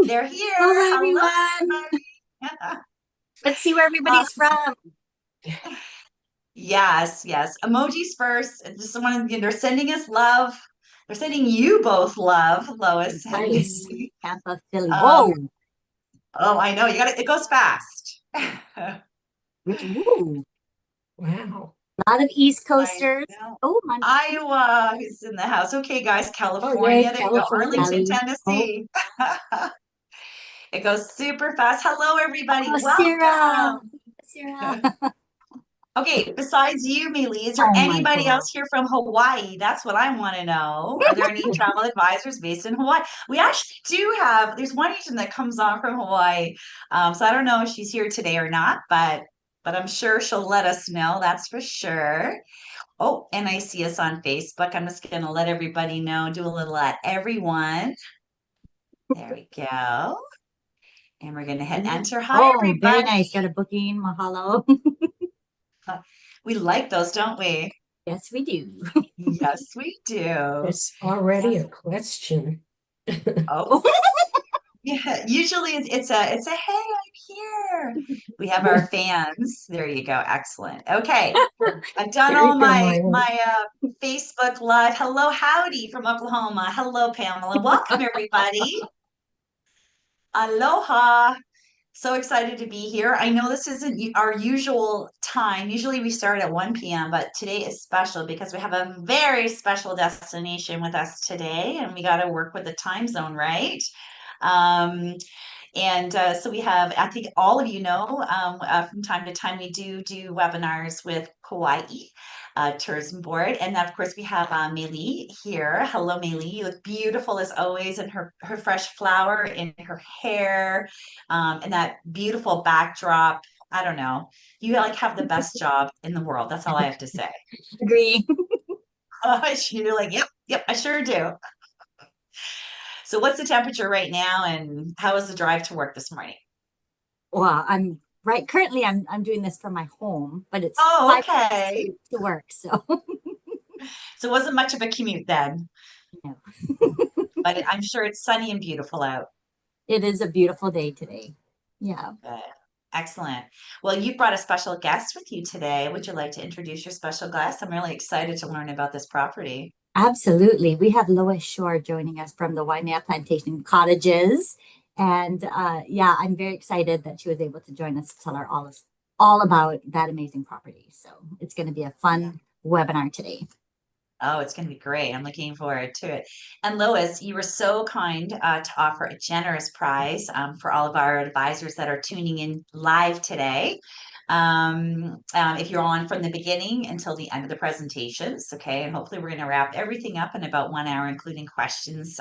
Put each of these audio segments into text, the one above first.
they're here. Hello, Hello, everyone. everybody. Let's see where Uh, everybody's from. yes, yes. Emojis first. I just want to, they're sending us love. They're sending you both love, Lois and Nice. me. Tampa, Philly. Um, Whoa. oh, I know. You got it. It goes fast. Woo. Wow. A lot of East I Coasters. know. Oh, Montana. Iowa is in the house. Okay, guys. Oh, yay, California. There you go. California. Arlington, Valley. Oh, Tennessee. It goes super fast. Hello, everybody. Oh, Sarah. Welcome. Sarah. Okay, besides you, Mealy, is there Oh, my anybody God. else here from Hawaii? That's what I want to know. Are there any travel advisors based in Hawaii? We actually do have, there's one agent that comes on from Hawaii. So I don't know if she's here today or not, but I'm sure she'll let us know, that's for sure. Oh, and I see us on Facebook. I'm just gonna let everybody know, do a little at everyone. There we go. And we're gonna hit enter. Hi, Oh, very everybody. nice. Got a booking. Mahalo. We like those, don't we? Yes, we do. Yes, we do. there's already Yes. a question. Oh, yeah. Usually it's a hey, I'm here. We have our fans. There you go. Excellent. Okay. I've done There you all go, my Facebook Live. Hello, howdy from Oklahoma. Hello, Pamela. Welcome, everybody. Aloha. So excited to be here. I know this isn't our usual time. Usually we start at 1 p.m., but today is special because we have a very special destination with us today, and we got to work with the time zone, right? Um, and so we have, I think all of you know, from time to time we do webinars with Kauai Tourism Board. And then, of course, we have Meili here. Hello, Meili. You look beautiful as always, and her fresh flower in her hair, and that beautiful backdrop. I don't know. You like have the best job in the world. That's all I have to say. Agree. You're like, yep, yep, I sure do. So, what's the temperature right now, and how was the drive to work this morning? Well, I'm right. Currently, I'm doing this from my home, but it's Oh, 5 minutes okay. to work. So, So it wasn't much of a commute then, no. but I'm sure it's sunny and beautiful out. It is a beautiful day today. Yeah. Good. Excellent. Well, you brought a special guest with you today. Would you like to introduce your special guest? I'm really excited to learn about this property. Absolutely. We have Lois Shore joining us from the Waimea Plantation Cottages. And yeah, I'm very excited that she was able to join us to tell her all about that amazing property. So it's going to be a Yeah. fun webinar today. Oh, it's going to be great. I'm looking forward to it. And Lois, you were so kind to offer a generous prize for all of our advisors that are tuning in live today. If you're on from the beginning until the end of the presentations, okay, and hopefully we're going to wrap everything up in about 1 hour, including questions.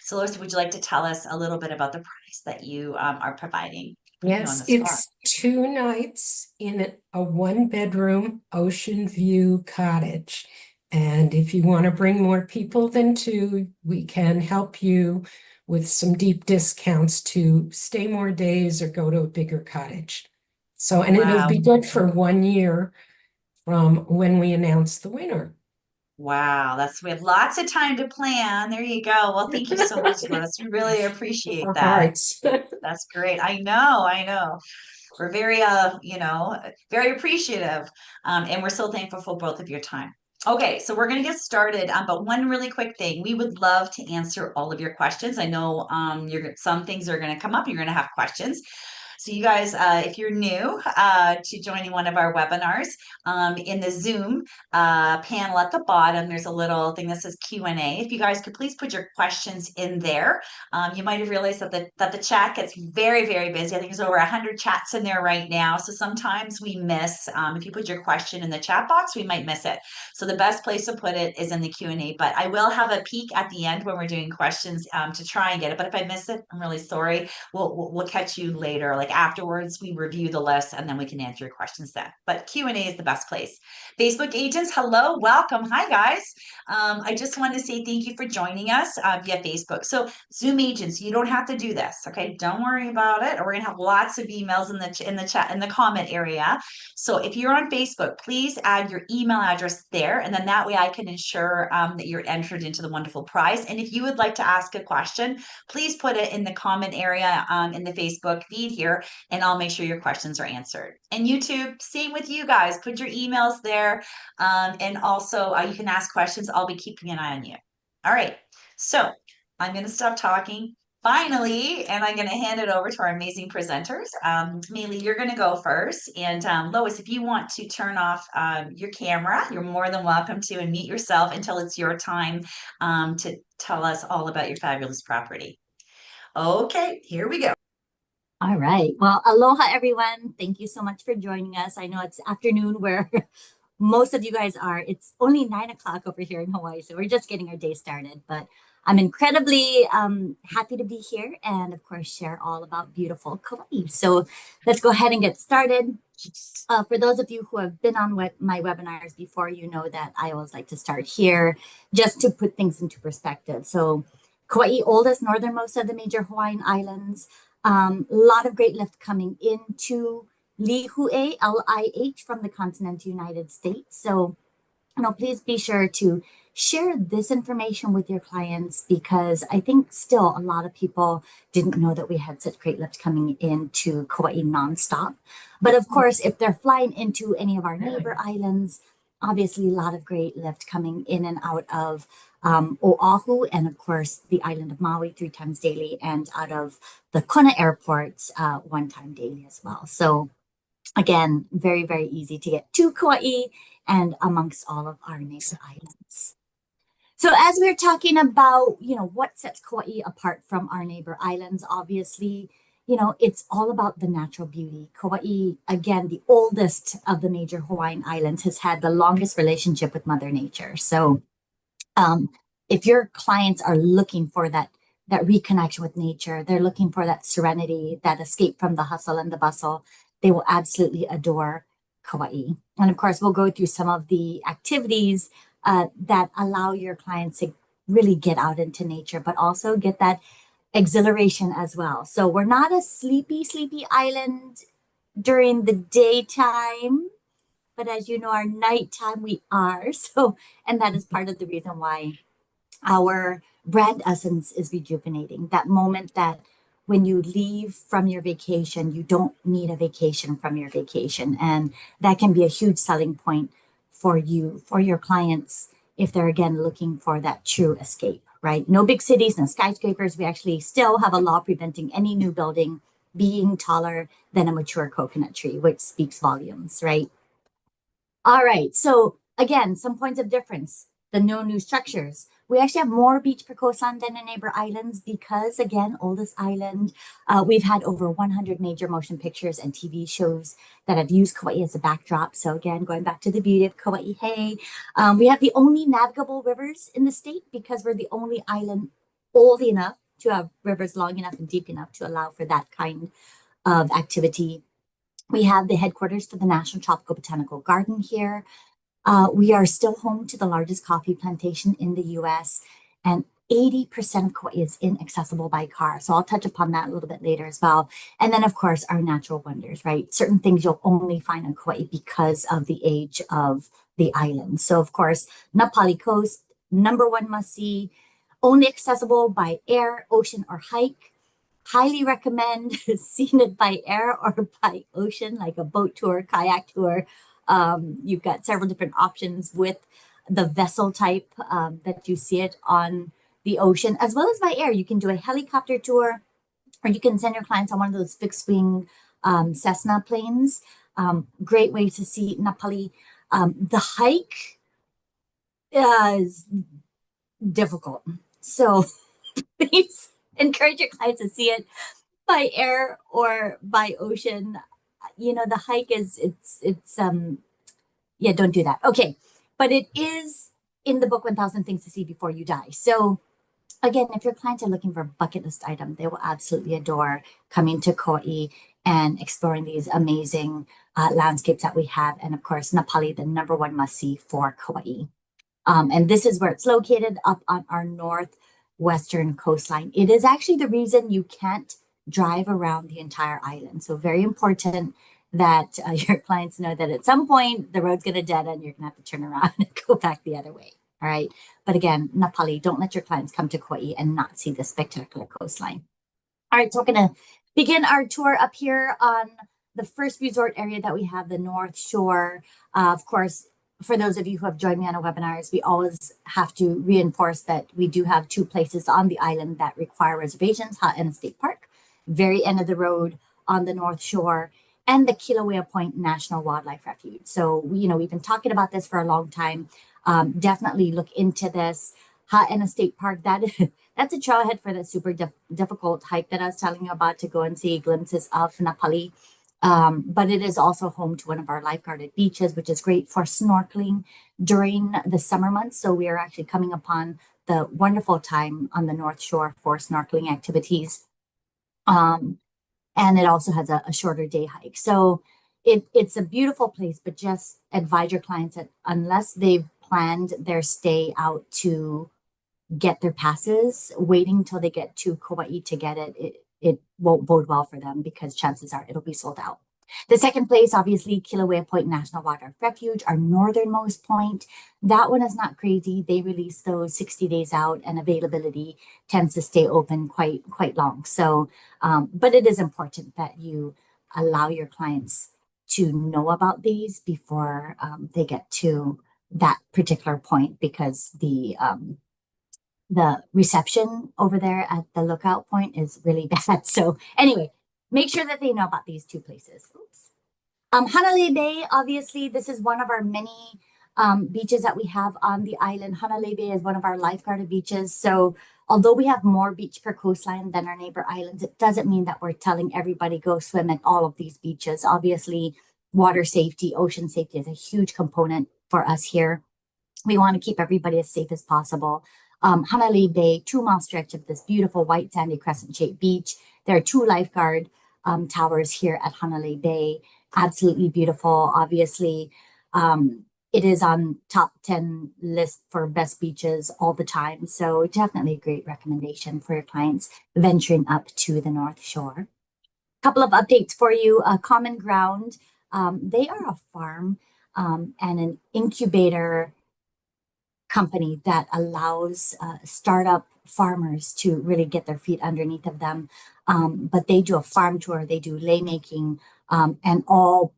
So, Lois, would you like to tell us a little bit about the prize that you are providing? Putting you on Yes, the spot. it's 2 nights in a one-bedroom ocean view cottage. And if you want to bring more people than two, we can help you with some deep discounts to stay more days or go to a bigger cottage. So, and it'll Wow. be good for 1 year from when we announce the winner. Wow, we have lots of time to plan. There you go. Well, thank you so much, Lois. We really appreciate Our that. hearts. That's great. I know. We're very very appreciative. And we're so thankful for both of your time. Okay, so we're gonna get started. But one really quick thing, we would love to answer all of your questions. I know some things are gonna come up, you're gonna have questions. So you guys, if you're new to joining one of our webinars, in the Zoom panel at the bottom, there's a little thing that says Q&A. If you guys could please put your questions in there. You might have realized that the chat gets very, very busy. I think there's over 100 chats in there right now. So sometimes we miss, if you put your question in the chat box, we might miss it. So the best place to put it is in the Q&A, but I will have a peek at the end when we're doing questions to try and get it. But if I miss it, I'm really sorry. We'll catch you later, like like afterwards, we review the list and then we can answer your questions then. But Q&A is the best place. Facebook agents, hello, welcome. Hi, guys. I just want to say thank you for joining us via Facebook. So Zoom agents, you don't have to do this, okay? Don't worry about it. We're gonna have lots of emails in the chat, in the comment area. So if you're on Facebook, please add your email address there, and then that way I can ensure that you're entered into the wonderful prize. And if you would like to ask a question, please put it in the comment area in the Facebook feed here, and I'll make sure your questions are answered. And YouTube, same with you guys. Put your emails there, and also you can ask questions. I'll be keeping an eye on you. All right, so I'm going to stop talking finally, and I'm going to hand it over to our amazing presenters. Maylee, you're going to go first. And Lois, if you want to turn off your camera, you're more than welcome to, and mute yourself until it's your time to tell us all about your fabulous property. Okay, here we go. All right. Well, aloha, everyone. Thank you so much for joining us. I know it's afternoon where most of you guys are. It's only 9 o'clock over here in Hawaii, so we're just getting our day started. But I'm incredibly happy to be here and, of course, share all about beautiful Kauai. So let's go ahead and get started. For those of you who have been on my webinars before, you know that I always like to start here just to put things into perspective. So Kauai, oldest, northernmost of the major Hawaiian islands. A lot of great lift coming into Lihue, LIH, from the continental United States. So, please be sure to share this information with your clients, because I think still a lot of people didn't know that we had such great lift coming into Kauai nonstop. But of course, if they're flying into any of our neighbor islands, obviously a lot of great lift coming in and out of Oahu, and of course the island of Maui 3 times daily, and out of the Kona airport 1 time daily as well. So again, very, very easy to get to Kauai and amongst all of our neighbor islands. So as we're talking about, what sets Kauai apart from our neighbor islands, obviously, it's all about the natural beauty. Kauai, again, the oldest of the major Hawaiian islands, has had the longest relationship with Mother Nature. So if your clients are looking for that reconnection with nature, they're looking for that serenity, that escape from the hustle and the bustle, they will absolutely adore Kauai. And of course, we'll go through some of the activities that allow your clients to really get out into nature, but also get that exhilaration as well. So we're not a sleepy island during the daytime, but as you know, our nighttime we are. So, and that is part of the reason why our brand essence is rejuvenating. That moment that when you leave from your vacation, you don't need a vacation from your vacation. And that can be a huge selling point for you, for your clients, if they're again looking for that true escape, right? No big cities, no skyscrapers. We actually still have a law preventing any new building being taller than a mature coconut tree, which speaks volumes, right? All right, so again, some points of difference. The no new structures. We actually have more beach per coastline than the neighbor islands because, again, oldest island. We've had over 100 major motion pictures and TV shows that have used Kauai as a backdrop. So again, going back to the beauty of Kauai, hey, we have the only navigable rivers in the state because we're the only island old enough to have rivers long enough and deep enough to allow for that kind of activity. We have the headquarters for the National Tropical Botanical Garden here. We are still home to the largest coffee plantation in the US, and 80% of Kauai is inaccessible by car. So I'll touch upon that a little bit later as well. And then, of course, our natural wonders, right? Certain things you'll only find on Kauai because of the age of the island. So, of course, Napali Coast, #1 must-see, only accessible by air, ocean, or hike. Highly recommend seeing it by air or by ocean, like a boat tour, kayak tour. You've got several different options with the vessel type that you see it on the ocean, as well as by air. You can do a helicopter tour, or you can send your clients on one of those fixed wing Cessna planes. Great way to see Napali. The hike is difficult. So please encourage your clients to see it by air or by ocean. The hike is, yeah, don't do that. Okay. But it is in the book, 1,000 Things to See Before You Die. So again, if your clients are looking for a bucket list item, they will absolutely adore coming to Kauai and exploring these amazing landscapes that we have. And of course, Napali, the number one must-see for Kauai. And this is where it's located up on our northwestern coastline. It is actually the reason you can't drive around the entire island. So very important that your clients know that at some point the road's going to dead end. You're going to have to turn around and go back the other way. All right. But again, Napali, don't let your clients come to Kauai and not see this spectacular coastline. All right. So we're going to begin our tour up here on the first resort area that we have, the North Shore. Of course, for those of you who have joined me on our webinars, we always have to reinforce that we do have two places on the island that require reservations, Ha'ena State Park, very end of the road on the North Shore, and the Kilauea Point National Wildlife Refuge. So, we've been talking about this for a long time. Definitely look into this. Ha'ena State Park, that's a trailhead for that super difficult hike that I was telling you about to go and see glimpses of Napali. But it is also home to one of our lifeguarded beaches, which is great for snorkeling during the summer months. So we are actually coming upon the wonderful time on the North Shore for snorkeling activities. And it also has a shorter day hike. So it's a beautiful place, but just advise your clients that unless they've planned their stay out to get their passes, waiting until they get to Kauai to get it won't bode well for them because chances are it'll be sold out. The second place, obviously, Kilauea Point National Wildlife Refuge, our northernmost point. That one is not crazy. They release those 60 days out, and availability tends to stay open quite long. So, but it is important that you allow your clients to know about these before they get to that particular point, because the reception over there at the lookout point is really bad. So anyway, make sure that they know about these two places. Oops. Hanalei Bay, obviously, this is one of our many beaches that we have on the island. Hanalei Bay is one of our lifeguarded beaches. So although we have more beach per coastline than our neighbor islands, it doesn't mean that we're telling everybody go swim at all of these beaches. Obviously, water safety, ocean safety is a huge component for us here. We want to keep everybody as safe as possible. Hanalei Bay, 2 mile stretch of this beautiful white sandy crescent-shaped beach. There are 2 lifeguard towers here at Hanalei Bay. Absolutely beautiful. Obviously, it is on top 10 list for best beaches all the time. So definitely a great recommendation for your clients venturing up to the North Shore. Couple of updates for you. Common Ground, they are a farm and an incubator company that allows startup farmers to really get their feet underneath of them. But they do a farm tour, they do lei making, and all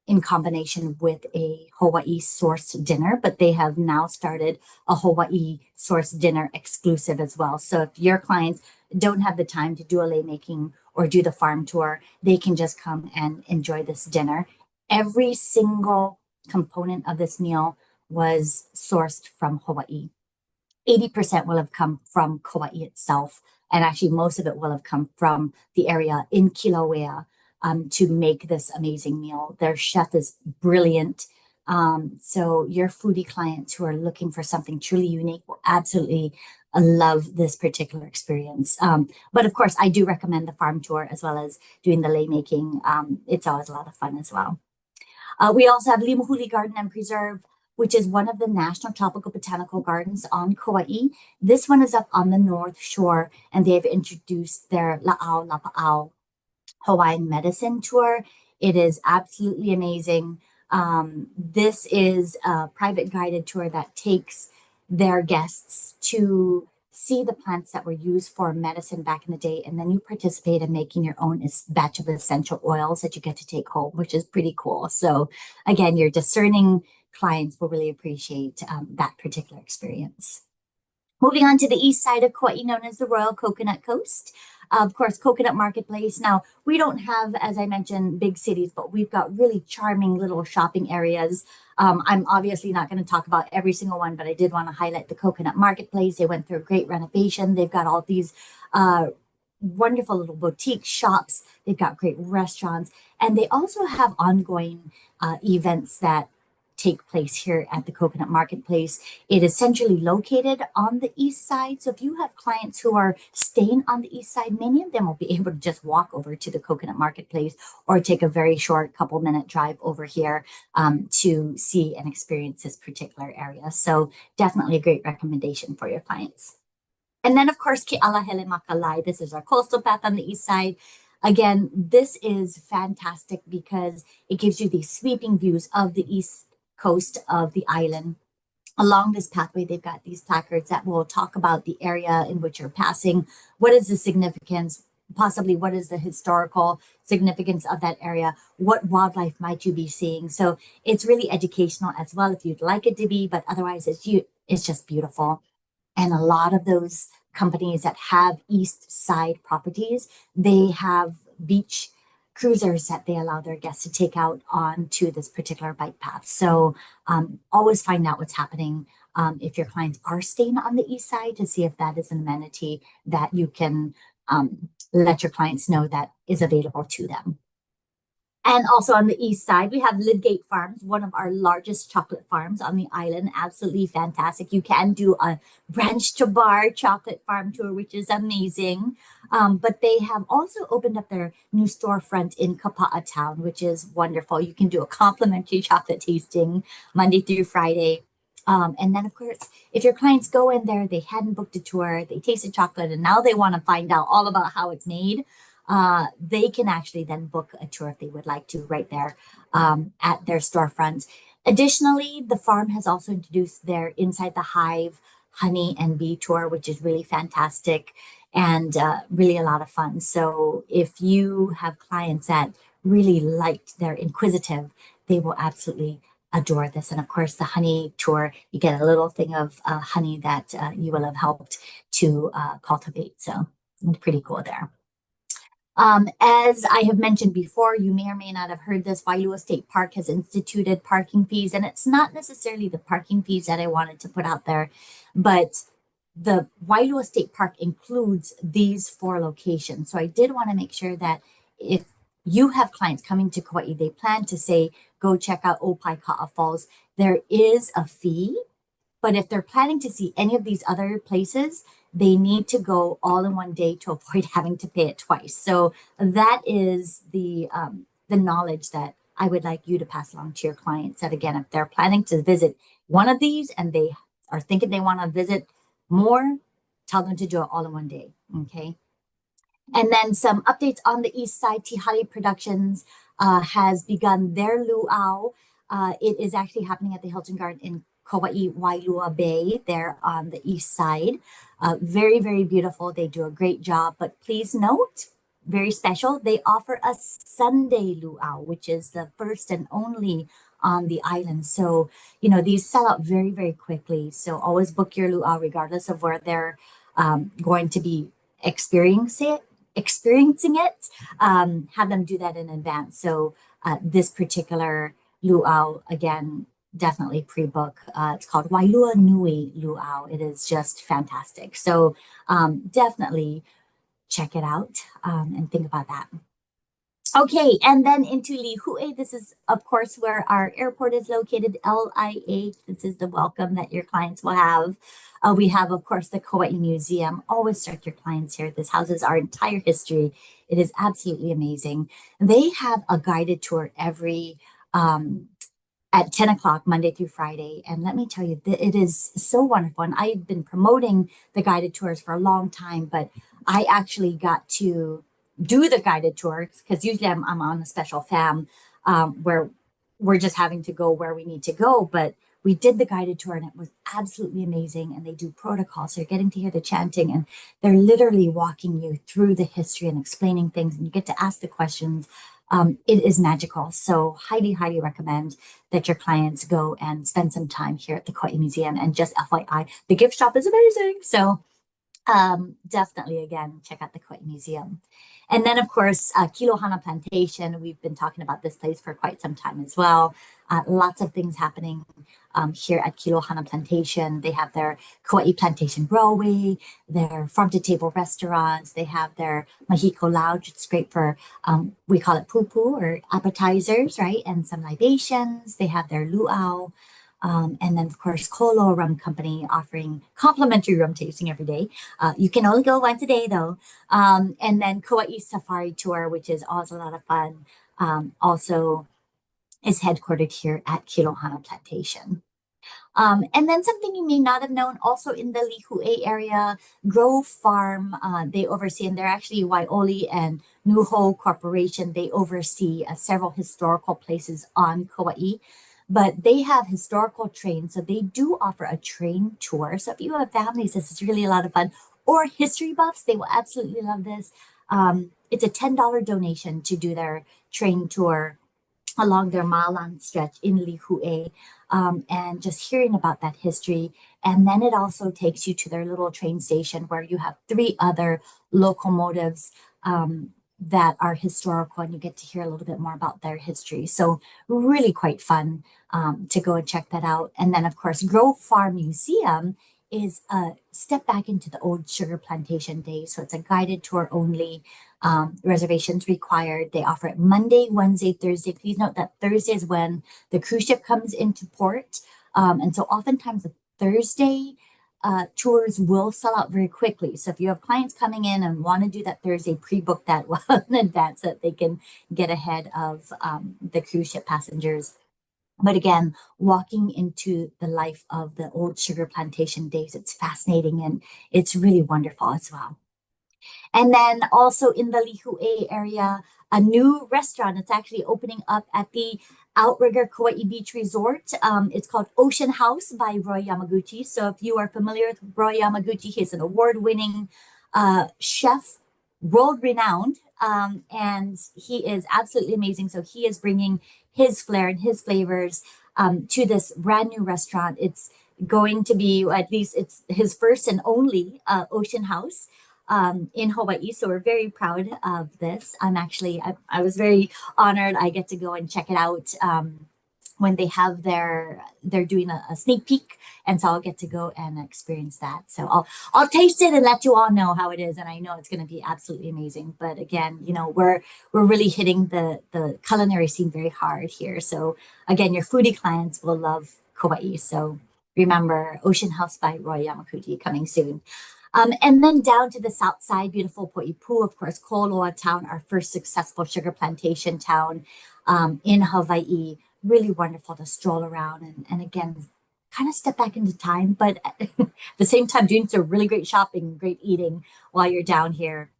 in combination with a Hawaii sourced dinner. But they have now started a Hawaii sourced dinner exclusive as well. So if your clients don't have the time to do a lei making or do the farm tour, they can just come and enjoy this dinner. Every single component of this meal was sourced from Hawaii. 80% will have come from Kauai itself. And actually, most of it will have come from the area in Kilauea to make this amazing meal. Their chef is brilliant. So your foodie clients who are looking for something truly unique will absolutely love this particular experience. But of course, I do recommend the farm tour as well as doing the lei making. It's always a lot of fun as well. We also have Limahuli Garden and Preserve, which is one of the national tropical botanical gardens on Kauai. This one is up on the North Shore, and they've introduced their La'au Lapa'au Hawaiian medicine tour. It is absolutely amazing. This is a private guided tour that takes their guests to see the plants that were used for medicine back in the day, and then you participate in making your own batch of essential oils that you get to take home, which is pretty cool. So again, your discerning clients will really appreciate that particular experience. Moving on to the east side of Kauai, known as the Royal Coconut Coast. Of course, Coconut Marketplace. Now, we don't have, as I mentioned, big cities, but we've got really charming little shopping areas. I'm obviously not going to talk about every single one, but I did want to highlight the Coconut Marketplace. They went through a great renovation. They've got all these wonderful little boutique shops. They've got great restaurants, and they also have ongoing events that take place here at the Coconut Marketplace. It is centrally located on the east side. So if you have clients who are staying on the east side, many of them will be able to just walk over to the Coconut Marketplace or take a very short couple-minute drive over here to see and experience this particular area. So definitely a great recommendation for your clients. And then, of course, Ke'alahele Makalai. This is our coastal path on the east side. Again, this is fantastic because it gives you these sweeping views of the east coast of the island. Along this pathway, they've got these placards that will talk about the area in which you're passing. What is the significance? Possibly, what is the historical significance of that area? What wildlife might you be seeing? So it's really educational as well if you'd like it to be, but otherwise it's just beautiful. And a lot of those companies that have east side properties, they have beach cruisers that they allow their guests to take out onto this particular bike path. So always find out what's happening if your clients are staying on the east side to see if that is an amenity that you can let your clients know that is available to them. And also on the east side, we have Lydgate Farms, one of our largest chocolate farms on the island. Absolutely fantastic. You can do a branch to bar chocolate farm tour, which is amazing. But they have also opened up their new storefront in Kapa'a Town, which is wonderful. You can do a complimentary chocolate tasting Monday through Friday. And then, of course, if your clients go in there, they hadn't booked a tour, they tasted chocolate, and now they want to find out all about how it's made. They can actually then book a tour if they would like to right there at their storefront. Additionally, the farm has also introduced their Inside the Hive honey and bee tour, which is really fantastic and really a lot of fun. So if you have clients that really liked, they're inquisitive, they will absolutely adore this. And of course, the honey tour, you get a little thing of honey that you will have helped to cultivate. So it's pretty cool there. As I have mentioned before, you may or may not have heard this, Wailua State Park has instituted parking fees, and it's not necessarily the parking fees that I wanted to put out there, but the Wailua State Park includes these 4 locations. So I did want to make sure that if you have clients coming to Kauai, they plan to say, go check out Opaika'a Falls, there is a fee. But if they're planning to see any of these other places, they need to go all in one day to avoid having to pay it twice. So that is the knowledge that I would like you to pass along to your clients. That again, if they're planning to visit one of these and they are thinking they want to visit more, tell them to do it all in one day. Okay. And then some updates on the east side. Tihali Productions has begun their luau. It is actually happening at the Hilton Garden in Kauai Wailua Bay there on the east side. Very, very beautiful. They do a great job. But please note, very special, they offer a Sunday luau, which is the first and only on the island. So, you know, these sell out very, very quickly. So always book your luau regardless of where they're going to be experiencing it. Have them do that in advance. So this particular luau, again, definitely pre-book. It's called Wailua Nui Luau. It is just fantastic. So definitely check it out and think about that. Okay, and then into Lihue. This is, of course, where our airport is located, LIH. This is the welcome that your clients will have. We have, of course, the Kauai Museum. Always start your clients here. This houses our entire history. It is absolutely amazing. They have a guided tour every at 10 o'clock, Monday through Friday. And let me tell you, it is so wonderful. And I've been promoting the guided tours for a long time, but I actually got to do the guided tours because usually I'm on a special fam where we're just having to go where we need to go. But we did the guided tour and it was absolutely amazing. And they do protocols. So you're getting to hear the chanting and they're literally walking you through the history and explaining things. And you get to ask the questions. It is magical. So highly, highly recommend that your clients go and spend some time here at the Kauai Museum. And just FYI, the gift shop is amazing. So definitely, again, check out the Kauai Museum. And then, of course, Kilohana Plantation. We've been talking about this place for quite some time as well. Lots of things happening here at Kilohana Plantation. They have their Kauai Plantation Railway, their farm-to-table restaurants. They have their Mahiko Lounge. It's great for, we call it pupu or appetizers, right? And some libations. They have their luau. And then, of course, Kolo Rum Company offering complimentary rum tasting every day. You can only go once a day, though. And then Kauai Safari Tour, which is also a lot of fun, also is headquartered here at Kilohana Plantation. And then something you may not have known, also in the Lihue area, Grove Farm, they oversee, and they're actually Waioli and Nuho Corporation. They oversee several historical places on Kauai, but they have historical trains. So they do offer a train tour. So if you have families, this is really a lot of fun. Or history buffs, they will absolutely love this. It's a $10 donation to do their train tour along their mile-long stretch in Lihue, and just hearing about that history. And then it also takes you to their little train station where you have 3 other locomotives that are historical, and you get to hear a little bit more about their history. So really quite fun to go and check that out. And then, of course, Grove Farm Museum is a step back into the old sugar plantation days. So it's a guided tour only. Reservations required. They offer it Monday, Wednesday, Thursday. Please note that Thursday is when the cruise ship comes into port. And so oftentimes the Thursday tours will sell out very quickly. So if you have clients coming in and want to do that Thursday, pre-book that well in advance so that they can get ahead of the cruise ship passengers. But again, walking into the life of the old sugar plantation days, it's fascinating and it's really wonderful as well. And then also in the Lihue area, a new restaurant. It's actually opening up at the Outrigger Kauai Beach Resort. It's called Ocean House by Roy Yamaguchi. So if you are familiar with Roy Yamaguchi, he's an award-winning chef, world-renowned, and he is absolutely amazing. So he is bringing his flair and his flavors to this brand new restaurant. It's going to be, at least it's his first and only Ocean House in Hawaii. So we're very proud of this. I was very honored. I get to go and check it out when they have they're doing a sneak peek. And so I'll get to go and experience that. So I'll taste it and let you all know how it is. And I know it's going to be absolutely amazing. But again, we're really hitting the culinary scene very hard here. So again, your foodie clients will love Kauai. So remember, Ocean House by Roy Yamaguchi coming soon. And then down to the south side, beautiful Poipu, of course, Koloa town, our first successful sugar plantation town in Hawaii. Really wonderful to stroll around and again, kind of step back into time, but at the same time doing some really great shopping, great eating while you're down here.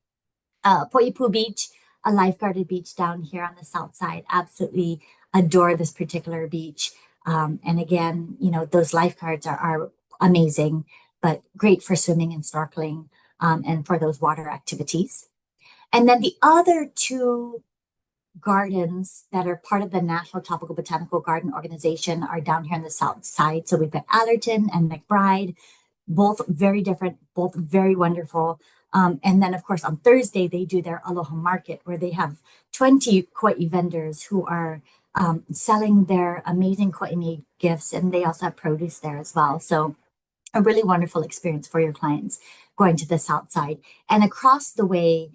Poipu Beach, a lifeguarded beach down here on the south side. Absolutely adore this particular beach. And again, those lifeguards are amazing, but great for swimming and snorkeling and for those water activities. And then the other 2 gardens that are part of the National Tropical Botanical Garden Organization are down here on the south side. So we've got Allerton and McBride, both very different, both very wonderful. And then, of course, on Thursday, they do their Aloha Market where they have 20 Kauai vendors who are selling their amazing Kauai-made gifts. And they also have produce there as well. So a really wonderful experience for your clients going to the south side. And across the way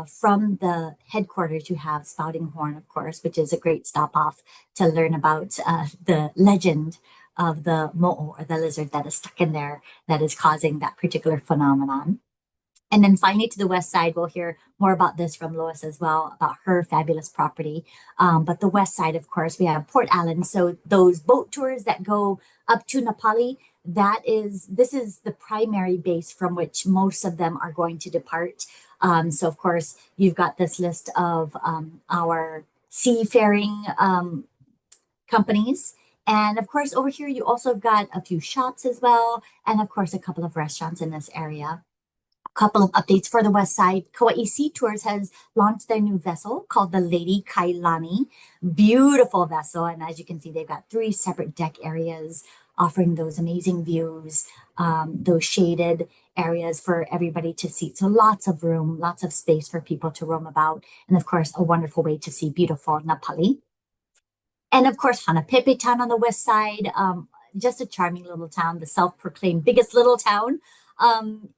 from the headquarters, you have Spouting Horn, of course, which is a great stop off to learn about the legend of the mo'o, or the lizard that is stuck in there that is causing that particular phenomenon. And then finally to the west side, we'll hear more about this from Lois as well, about her fabulous property. But the west side, of course, we have Port Allen. So those boat tours that go up to Napali, this is the primary base from which most of them are going to depart. So of course, you've got this list of our seafaring companies. And of course, over here, you also got a few shops as well. And of course, a couple of restaurants in this area. Couple of updates for the west side. Kauai Sea Tours has launched their new vessel called the Lady Kailani. Beautiful vessel. And as you can see, they've got 3 separate deck areas offering those amazing views, those shaded areas for everybody to see. So lots of room, lots of space for people to roam about. And of course, a wonderful way to see beautiful Napali. And of course, Hanapepe town on the west side, just a charming little town, the self-proclaimed biggest little town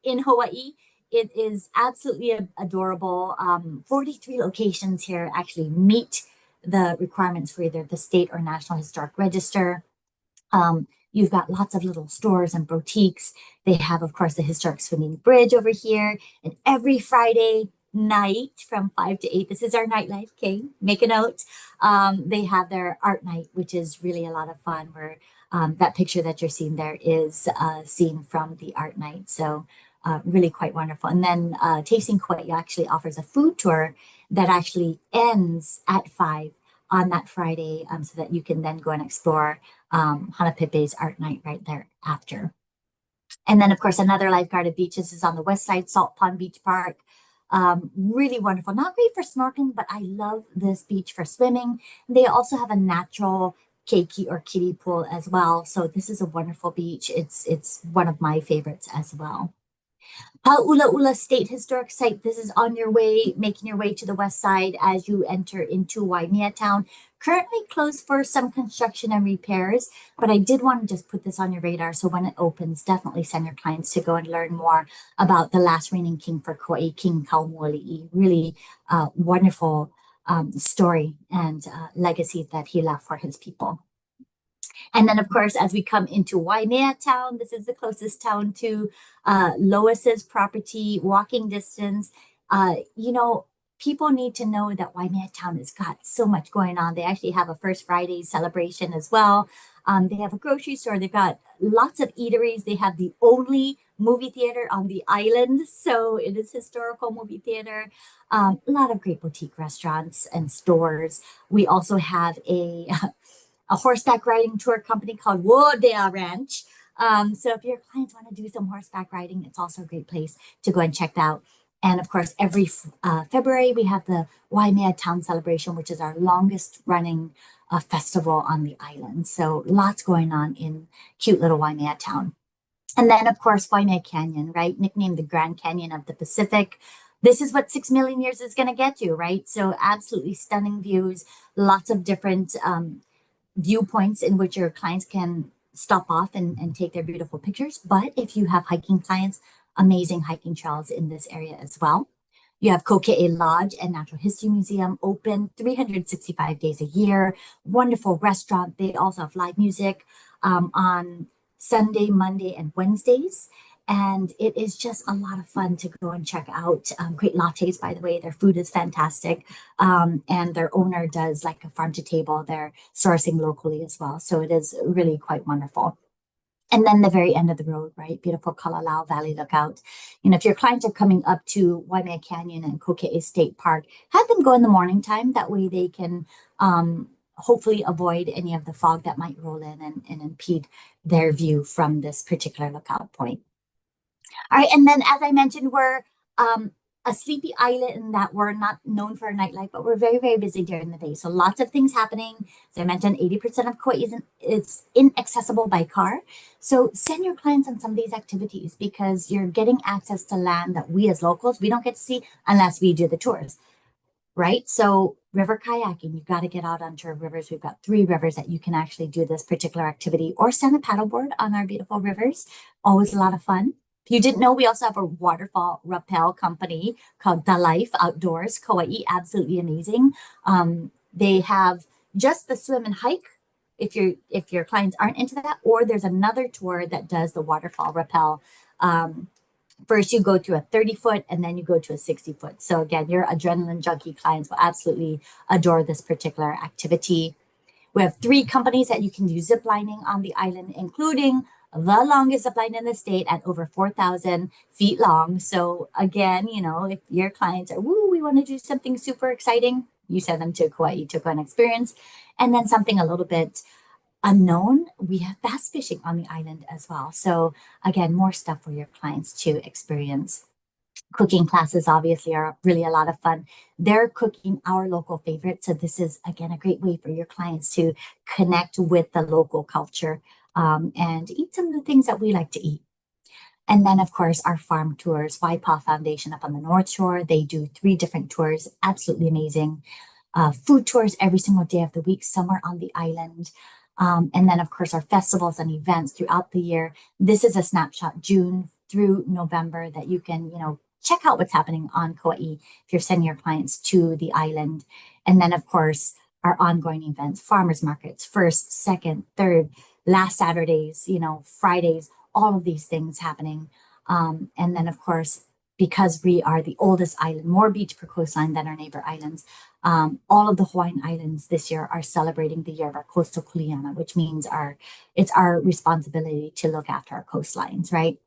in Hawaii. It is absolutely adorable. 43 locations here actually meet the requirements for either the state or National Historic Register. You've got lots of little stores and boutiques. They have, of course, the historic swinging bridge over here. And every Friday night from 5 to 8, this is our nightlife, okay? Make a note. They have their art night, which is really a lot of fun, where that picture that you're seeing there is seen from the art night. So really quite wonderful. And then Tasting Kauai actually offers a food tour that actually ends at 5 on that Friday, so that you can then go and explore Hanapepe's art night right there after. And then, of course, another lifeguarded beaches is on the west side, Salt Pond Beach Park. Really wonderful. Not great for snorkeling, but I love this beach for swimming. They also have a natural keiki or kiddie pool as well. So this is a wonderful beach. It's one of my favorites as well. Ula State Historic Site. This is on your way, making your way to the west side as you enter into Waimea Town. Currently closed for some construction and repairs, but I did want to just put this on your radar. So when it opens, definitely send your clients to go and learn more about the last reigning king for Kauai, King Kaumoali'i. Really wonderful story and legacy that he left for his people. And then, of course, as we come into Waimea Town, this is the closest town to Lois's property, walking distance. People need to know that Waimea Town has got so much going on. They actually have a First Friday celebration as well. They have a grocery store. They've got lots of eateries. They have the only movie theater on the island. So it is historical movie theater. A lot of great boutique restaurants and stores. We also have a horseback riding tour company called Wodea Ranch. So if your clients want to do some horseback riding, it's also a great place to go and check out. And of course, every February, we have the Waimea Town Celebration, which is our longest running festival on the island. So lots going on in cute little Waimea Town. And then, of course, Waimea Canyon, right? Nicknamed the Grand Canyon of the Pacific. This is what 6 million years is going to get you, right? So absolutely stunning views, lots of different viewpoints in which your clients can stop off and take their beautiful pictures. But if you have hiking clients, amazing hiking trails in this area as well. You have Koke'e Lodge and Natural History Museum open 365 days a year. Wonderful restaurant. They also have live music on Sunday, Monday, and Wednesdays. And it is just a lot of fun to go and check out. Great lattes, by the way. Their food is fantastic. And their owner does like a farm to table. They're sourcing locally as well. So it is really quite wonderful. And then the very end of the road, right? Beautiful Kalalau Valley Lookout. If your clients are coming up to Waimea Canyon and Koke'e State Park, have them go in the morning time. That way they can hopefully avoid any of the fog that might roll in and impede their view from this particular lookout point. All right, and then as I mentioned, we're a sleepy island in that we're not known for our nightlife, but we're very, very busy during the day. So lots of things happening. As I mentioned, 80% of Kauai is inaccessible by car. So send your clients on some of these activities because you're getting access to land that we as locals, we don't get to see unless we do the tours, right? So river kayaking, you've got to get out onto our rivers. We've got 3 rivers that you can actually do this particular activity or send a paddleboard on our beautiful rivers. Always a lot of fun. If you didn't know, we also have a waterfall rappel company called The Life Outdoors, Kauai, absolutely amazing. They have just the swim and hike if your clients aren't into that, or there's another tour that does the waterfall rappel. First, you go to a 30-foot and then you go to a 60-foot. So again, your adrenaline junkie clients will absolutely adore this particular activity. We have 3 companies that you can do zip lining on the island, including the longest zip line in the state at over 4,000 feet long. So again, if your clients are, we want to do something super exciting, you send them to Kauai to go and experience. And then something a little bit unknown, we have bass fishing on the island as well. So again, more stuff for your clients to experience. Cooking classes obviously are really a lot of fun. They're cooking our local favorites. So this is, again, a great way for your clients to connect with the local culture and eat some of the things that we like to eat. And then, of course, our farm tours, Waipaw Foundation up on the North Shore. They do 3 different tours, absolutely amazing. Food tours every single day of the week, somewhere on the island. And then, of course, our festivals and events throughout the year. This is a snapshot, June through November, that you can, check out what's happening on Kauai if you're sending your clients to the island. And then, of course, our ongoing events, farmers markets, first, second, third, last Saturdays, Fridays, all of these things happening. And then, of course, because we are the oldest island, more beach per coastline than our neighbor islands, all of the Hawaiian islands this year are celebrating the year of our coastal kuleana, which means it's our responsibility to look after our coastlines, right?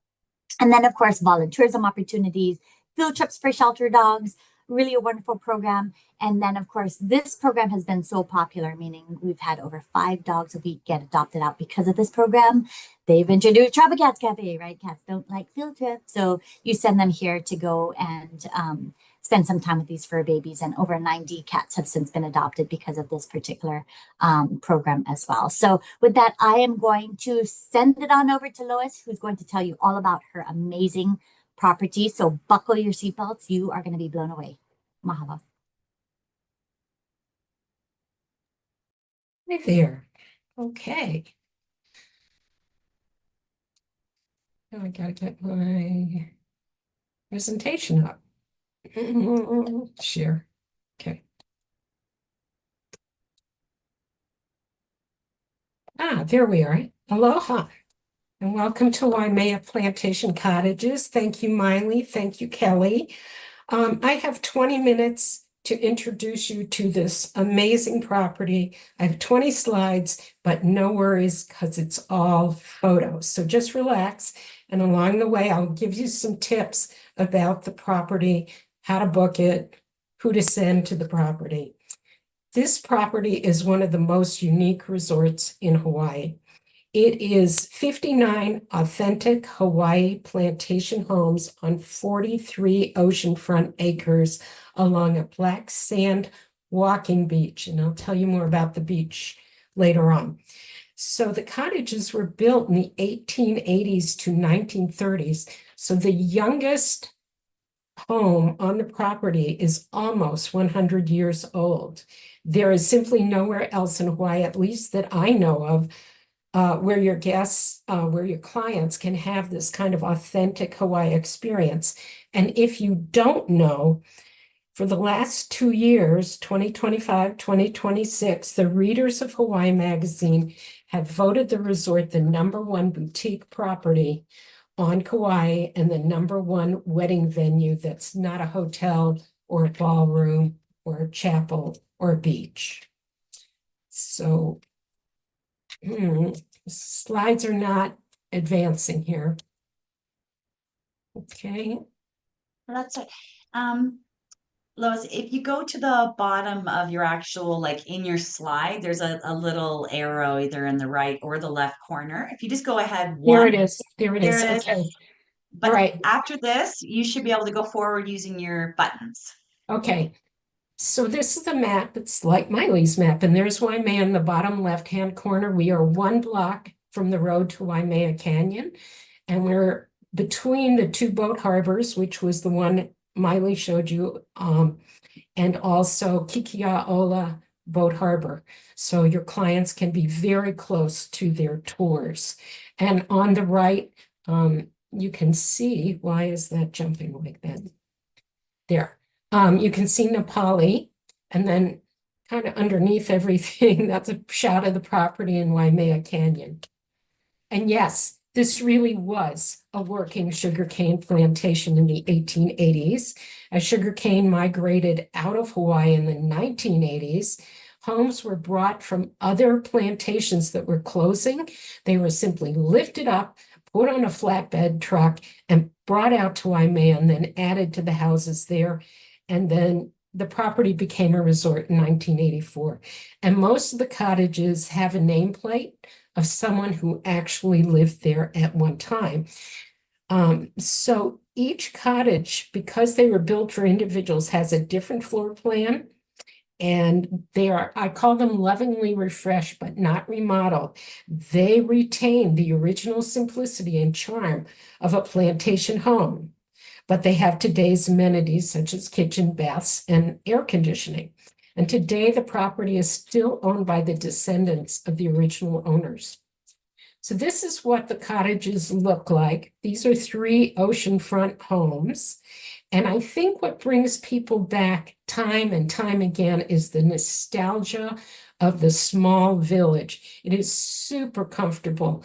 And then, of course, volunteerism opportunities, field trips for shelter dogs, really a wonderful program. And then, of course, this program has been so popular, meaning we've had over 5 dogs a week get adopted out because of this program. They've introduced Travel Cats Cafe, right? Cats don't like field trips. So you send them here to go and spend some time with these fur babies. And over 90 cats have since been adopted because of this particular program as well. So with that, I am going to send it on over to Lois, who's going to tell you all about her amazing property. So buckle your seatbelts. You are going to be blown away. Mahalo. Hi there. Okay. Now I gotta get my presentation up. Share. Okay. There we are. Aloha. And welcome to Waimea Plantation Cottages. Thank you, Miley. Thank you, Kelly. I have 20 minutes to introduce you to this amazing property. I have 20 slides, but no worries because it's all photos. So just relax. And along the way, I'll give you some tips about the property, how to book it, who to send to the property. This property is one of the most unique resorts in Hawaii. It is 59 authentic Hawaii plantation homes on 43 oceanfront acres along a black sand walking beach. And I'll tell you more about the beach later on. So the cottages were built in the 1880s to 1930s. So the youngest home on the property is almost 100 years old. There is simply nowhere else in Hawaii, at least that I know of, where your guests, where your clients can have this kind of authentic Hawaii experience. And if you don't know, for the last 2 years, 2025, 2026, the readers of Hawaii Magazine have voted the resort the #1 boutique property on Kauai and the #1 wedding venue that's not a hotel or a ballroom or a chapel or a beach. So slides are not advancing here. Okay. Well, that's it. Lois, if you go to the bottom of your actual, like in your slide, there's a little arrow either in the right or the left corner. If you just go ahead There one, it is. There it is. there it is. Okay. But All right. after this, you should be able to go forward using your buttons. Okay. So this is the map. It's like Miley's map. And there's Waimea in the bottom left-hand corner. We are 1 block from the road to Waimea Canyon. And we're between the 2 boat harbors, which was the one Miley showed you, and also Kikiaola Boat Harbor. So your clients can be very close to their tours. And on the right, you can see, why is that jumping like that? There. You can see Nepali, and then kind of underneath everything, that's a shot of the property in Waimea Canyon. And yes, this really was a working sugarcane plantation in the 1880s. As sugarcane migrated out of Hawaii in the 1980s, homes were brought from other plantations that were closing. They were simply lifted up, put on a flatbed truck, and brought out to Waimea and then added to the houses there. And then the property became a resort in 1984. And most of the cottages have a nameplate of someone who actually lived there at one time. So each cottage, because they were built for individuals, has a different floor plan And they are, I call them lovingly refreshed, but not remodeled. They retain the original simplicity and charm of a plantation home, but they have today's amenities such as kitchen, baths, and air conditioning. And today the property is still owned by the descendants of the original owners. So this is what the cottages look like. These are 3 oceanfront homes. And I think what brings people back time and time again is the nostalgia of the small village. It is super comfortable.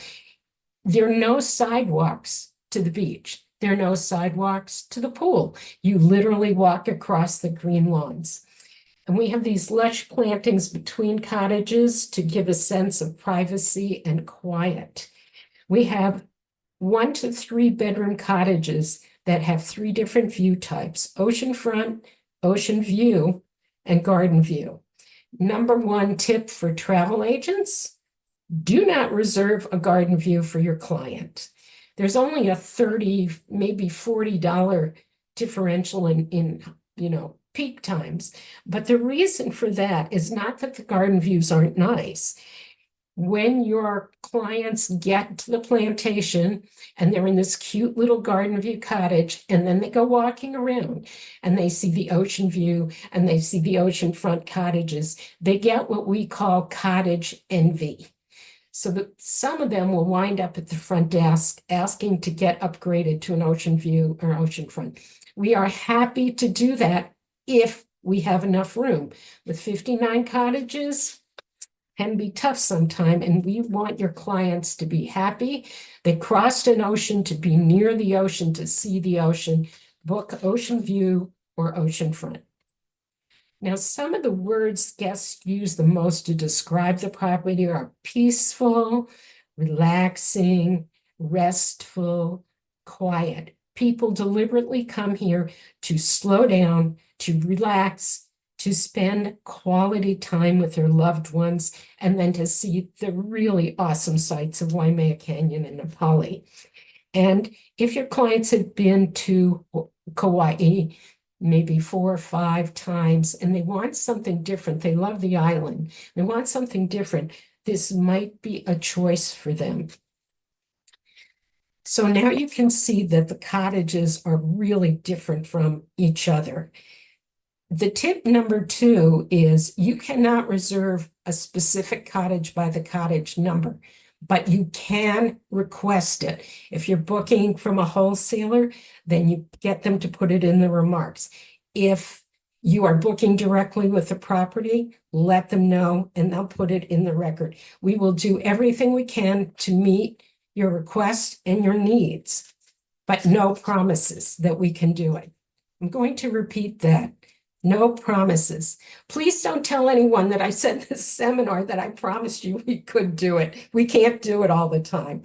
There are no sidewalks to the beach. There are no sidewalks to the pool. You literally walk across the green lawns. And we have these lush plantings between cottages to give a sense of privacy and quiet. We have 1 to 3 bedroom cottages that have 3 different view types: oceanfront, ocean view, and garden view. Number 1 tip for travel agents: do not reserve a garden view for your client. There's only a $30, maybe $40 differential in peak times. But the reason for that is not that the garden views aren't nice. When your clients get to the plantation and they're in this cute little garden view cottage, and then they go walking around and they see the ocean view and they see the oceanfront cottages, they get what we call cottage envy. So that some of them will wind up at the front desk asking to get upgraded to an ocean view or oceanfront. We are happy to do that if we have enough room. With 59 cottages, can be tough sometime, and we want your clients to be happy. They crossed an ocean to be near the ocean, to see the ocean. Book ocean view or oceanfront. Now, some of the words guests use the most to describe the property are peaceful, relaxing, restful, quiet. People deliberately come here to slow down, to relax, to spend quality time with their loved ones, and then to see the really awesome sights of Waimea Canyon and Nepali. And if your clients have been to Kauai maybe 4 or 5 times and they want something different, they love the island, they want something different, this might be a choice for them. So now you can see that the cottages are really different from each other. The tip number 2 is you cannot reserve a specific cottage by the cottage number, but you can request it. If you're booking from a wholesaler, then you get them to put it in the remarks. If you are booking directly with the property, let them know and they'll put it in the record. We will do everything we can to meet your requests and your needs, but no promises that we can do it. I'm going to repeat that. No promises. Please don't tell anyone that I said this seminar that I promised you we could do it. We can't do it all the time.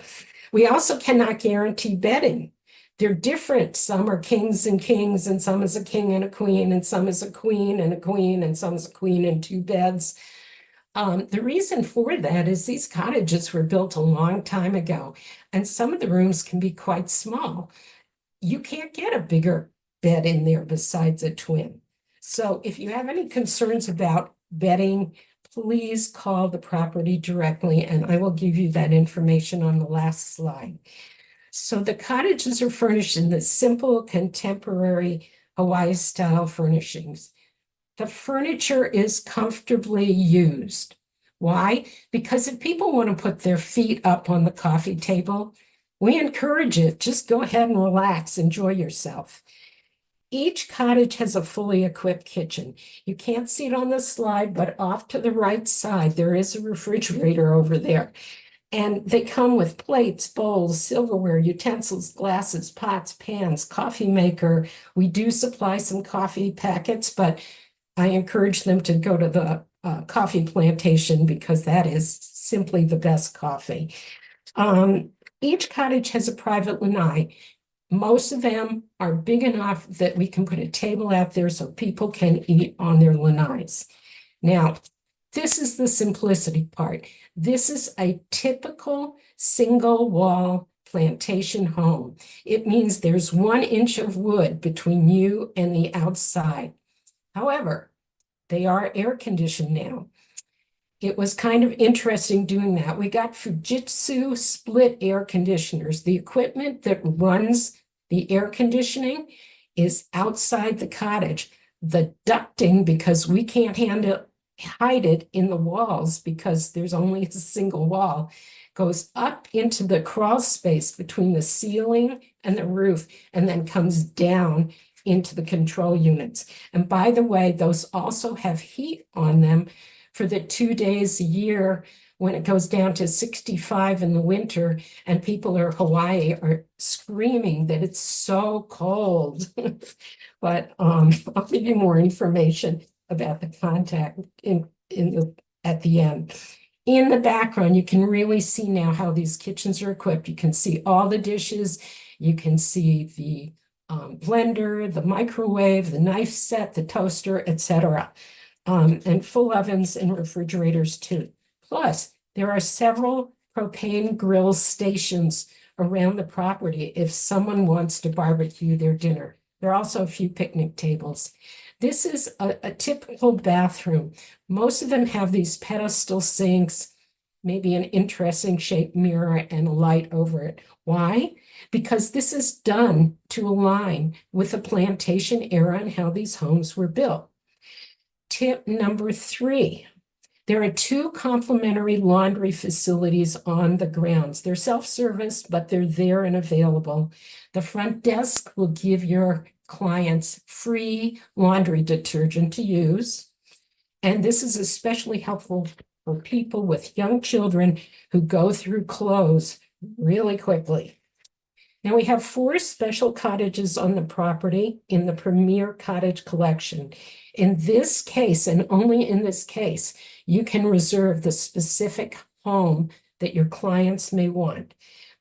We also cannot guarantee bedding. They're different. Some are kings, and some is a king and a queen, and some is a queen and a queen, and some is a queen and 2 beds. The reason for that is these cottages were built a long time ago, and some of the rooms can be quite small. You can't get a bigger bed in there besides a twin. So if you have any concerns about bedding, please call the property directly, and I will give you that information on the last slide. So the cottages are furnished in the simple, contemporary Hawaii-style furnishings. The furniture is comfortably used. Why? Because if people want to put their feet up on the coffee table, we encourage it. Just go ahead and relax, enjoy yourself. Each cottage has a fully equipped kitchen. You can't see it on the slide, but off to the right side, there is a refrigerator over there. And they come with plates, bowls, silverware, utensils, glasses, pots, pans, coffee maker. We do supply some coffee packets, but I encourage them to go to the coffee plantation because that is simply the best coffee. Each cottage has a private lanai. Most of them are big enough that we can put a table out there so people can eat on their lanais. Now, this is the simplicity part. This is a typical single wall plantation home. It means there's 1 inch of wood between you and the outside. However, They are air conditioned now. It was kind of interesting doing that. We got Fujitsu split air conditioners. The equipment that runs the air conditioning is outside the cottage. The ducting, because we can't hide it in the walls because there's only a single wall, goes up into the crawl space between the ceiling and the roof and then comes down into the control units. And by the way, those also have heat on them for the 2 days a year when it goes down to 65 in the winter and people in Hawaii are screaming that it's so cold. But I'll give you more information about the contact at the end. In the background, you can really see now how these kitchens are equipped. You can see all the dishes. You can see the blender, the microwave, the knife set, the toaster, etc. And full ovens and refrigerators too. Plus, there are several propane grill stations around the property if someone wants to barbecue their dinner. There are also a few picnic tables. This is a typical bathroom. Most of them have these pedestal sinks, maybe an interesting shaped mirror and a light over it. Why? Because this is done to align with the plantation era and how these homes were built. Tip number 3, there are 2 complimentary laundry facilities on the grounds. They're self-service, but they're there and available. The front desk will give your clients free laundry detergent to use. And this is especially helpful for people with young children who go through clothes really quickly. Now we have 4 special cottages on the property in the Premier Cottage Collection. In this case, and only in this case, you can reserve the specific home that your clients may want,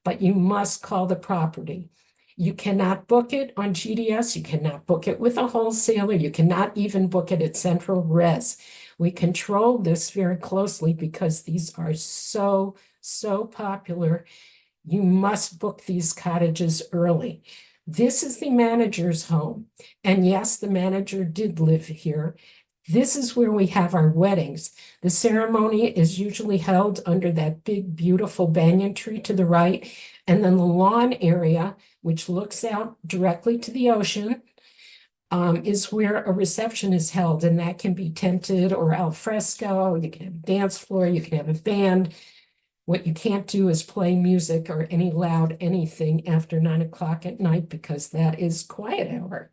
but you must call the property. You cannot book it on GDS. You cannot book it with a wholesaler. You cannot even book it at Central Res. We control this very closely because these are so popular. You must book these cottages early. This is the manager's home. And yes, the manager did live here. This is where we have our weddings. The ceremony is usually held under that big, beautiful banyan tree to the right. And then the lawn area, which looks out directly to the ocean, is where a reception is held. And that can be tented or al fresco. You can have a dance floor. You can have a band. What you can't do is play music or any loud anything after 9 o'clock at night because that is quiet hour.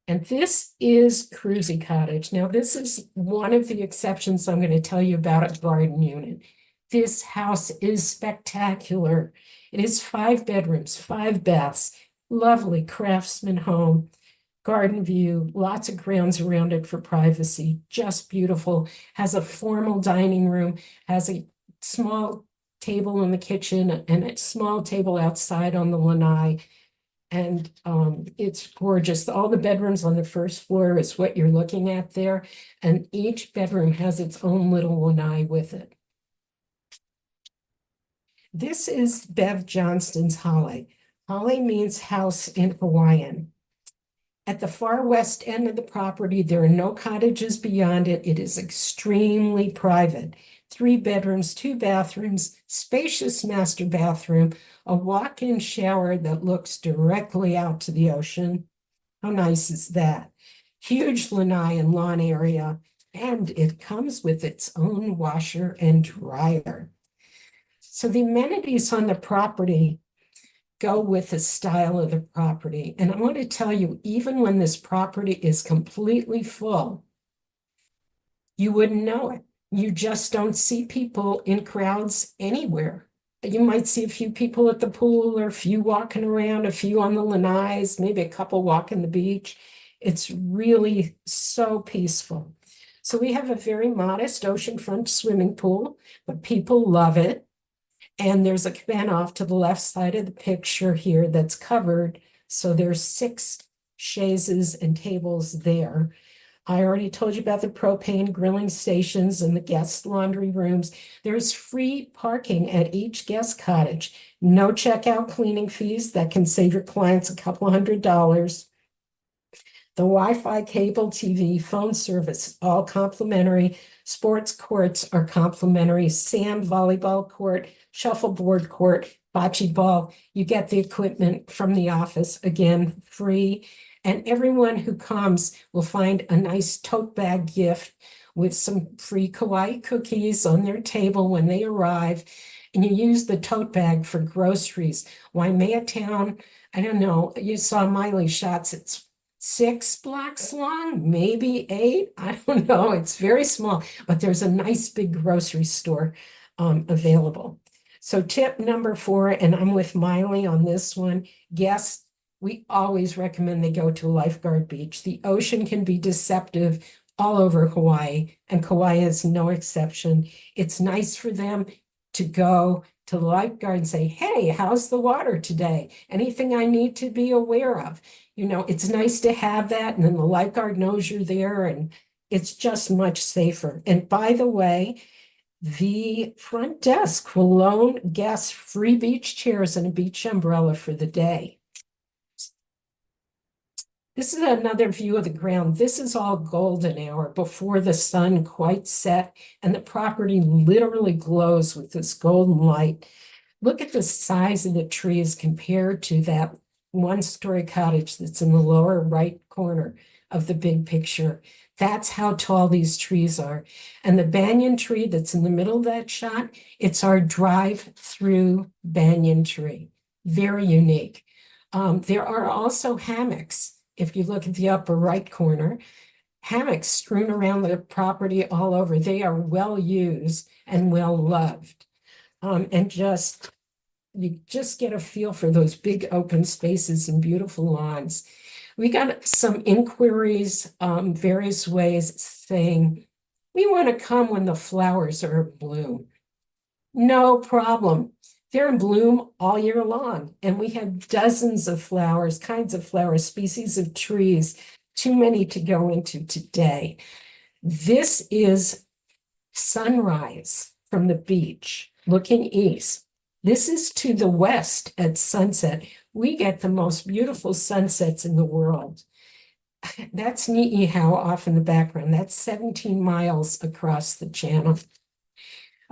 And this is Cruzy Cottage. Now, this is one of the exceptions I'm going to tell you about a garden unit. This house is spectacular. It is 5 bedrooms, 5 baths, lovely craftsman home, garden view, lots of grounds around it for privacy, just beautiful, has a formal dining room, has a small table in the kitchen and a small table outside on the lanai. And it's gorgeous. All the bedrooms on the first floor is what you're looking at there. And each bedroom has its own little lanai with it. This is Bev Johnston's Hale. Hale means house in Hawaiian. At the far west end of the property, there are no cottages beyond it. It is extremely private. 3 bedrooms, 2 bathrooms, spacious master bathroom, a walk-in shower that looks directly out to the ocean. How nice is that? Huge lanai and lawn area, and it comes with its own washer and dryer. So the amenities on the property go with the style of the property. And I want to tell you, even when this property is completely full, you wouldn't know it. You just don't see people in crowds anywhere. You might see a few people at the pool or a few walking around, a few on the lanais, maybe a couple walking the beach. It's really so peaceful. So we have a very modest oceanfront swimming pool, but people love it. And there's a cabana off to the left side of the picture here that's covered. So there's 6 chaises and tables there. I already told you about the propane grilling stations and the guest laundry rooms. There's free parking at each guest cottage. No checkout cleaning fees. That can save your clients a couple $100. The Wi-Fi, cable TV, phone service, all complimentary. Sports courts are complimentary. Sand, volleyball court, shuffleboard court, bocce ball. You get the equipment from the office, again, free. And everyone who comes will find a nice tote bag gift with some free Kauai cookies on their table when they arrive. And you use the tote bag for groceries. Waimea Town, I don't know, you saw Miley shots. It's 6 blocks long, maybe 8. I don't know. It's very small, but there's a nice big grocery store available. So tip number 4, and I'm with Miley on this one. Guests, we always recommend they go to Lifeguard Beach. The ocean can be deceptive all over Hawaii, and Kauai is no exception. It's nice for them to go to the lifeguard and say, hey, how's the water today? Anything I need to be aware of? You know, it's nice to have that. And then the lifeguard knows you're there, and it's just much safer. And by the way, the front desk will loan guests free beach chairs and a beach umbrella for the day. This is another view of the ground. This is all golden hour before the sun quite set, and the property literally glows with this golden light. Look at the size of the trees compared to that one-story cottage that's in the lower right corner of the big picture. That's how tall these trees are. And the banyan tree that's in the middle of that shot, it's our drive-through banyan tree. Very unique. There are also hammocks. If you look at the upper right corner, hammocks strewn around the property all over. They are well used and well loved. And you just get a feel for those big open spaces and beautiful lawns. We got some inquiries, various ways saying, we want to come when the flowers are in bloom. No problem. They're in bloom all year long, and we have dozens of flowers, kinds of flowers, species of trees, too many to go into today. This is sunrise from the beach, looking east. This is to the west at sunset. We get the most beautiful sunsets in the world. That's Ni'ihau off in the background. That's 17 miles across the channel.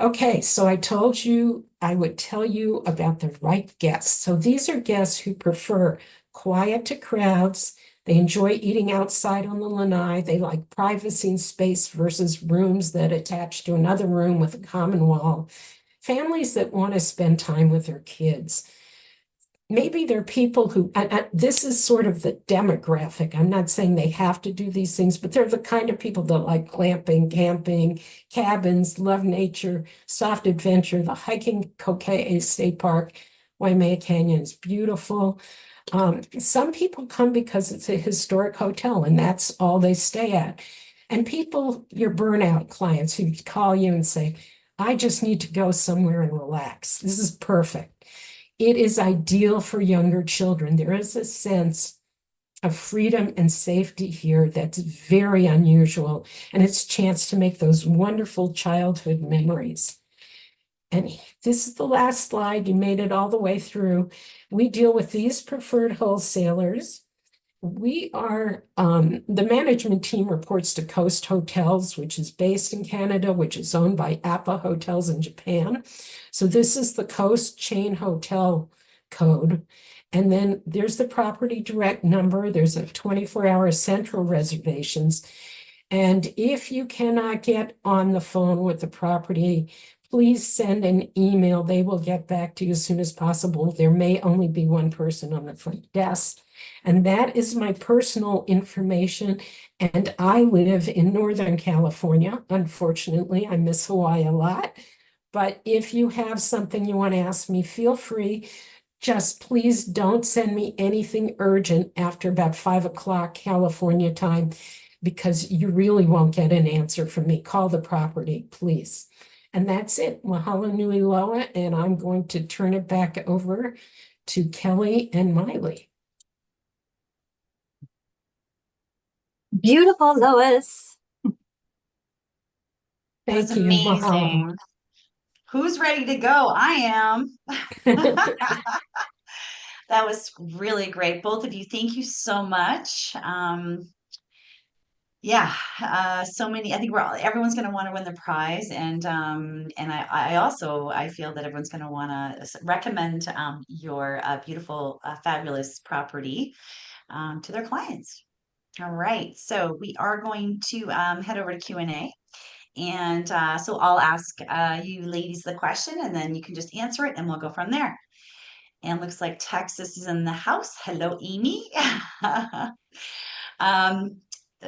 Okay, so I told you I would tell you about the right guests. So these are guests who prefer quiet to crowds. They enjoy eating outside on the lanai. They like privacy and space versus rooms that attach to another room with a common wall. Families that want to spend time with their kids. Maybe they're people who, this is sort of the demographic. I'm not saying they have to do these things, but they're the kind of people that like glamping, camping, cabins, love nature, soft adventure. The hiking Kokee State Park, Waimea Canyon is beautiful. Some people come because it's a historic hotel and that's all they stay at. And people, your burnout clients who call you and say, I just need to go somewhere and relax. This is perfect. It is ideal for younger children. There is a sense of freedom and safety here that's very unusual, and it's a chance to make those wonderful childhood memories. And this is the last slide. You made it all the way through. We deal with these preferred wholesalers. We are, the management team reports to Coast Hotels, which is based in Canada, which is owned by APA Hotels in Japan. So this is the Coast Chain Hotel code. And then there's the property direct number. There's a 24-hour central reservations. And if you cannot get on the phone with the property, please send an email. They will get back to you as soon as possible. There may only be one person on the front desk. And that is my personal information. And I live in Northern California. Unfortunately, I miss Hawaii a lot. But if you have something you want to ask me, feel free. Just please don't send me anything urgent after about 5 o'clock California time, because you really won't get an answer from me. Call the property, please. And that's it. Mahalo nui loa. And I'm going to turn it back over to Kelly and Miley. Beautiful, Lois. That's Thank you. Mahalo. amazing. Who's ready to go? I am. That was really great. Both of you, thank you so much. Yeah, so many. I think everyone's going to want to win the prize, and I also I feel that everyone's going to want to recommend your beautiful, fabulous property to their clients. All right, so we are going to head over to Q&A. And so I'll ask you ladies the question, and then you can just answer it, and we'll go from there. And looks like Texas is in the house. Hello, Amy. Um,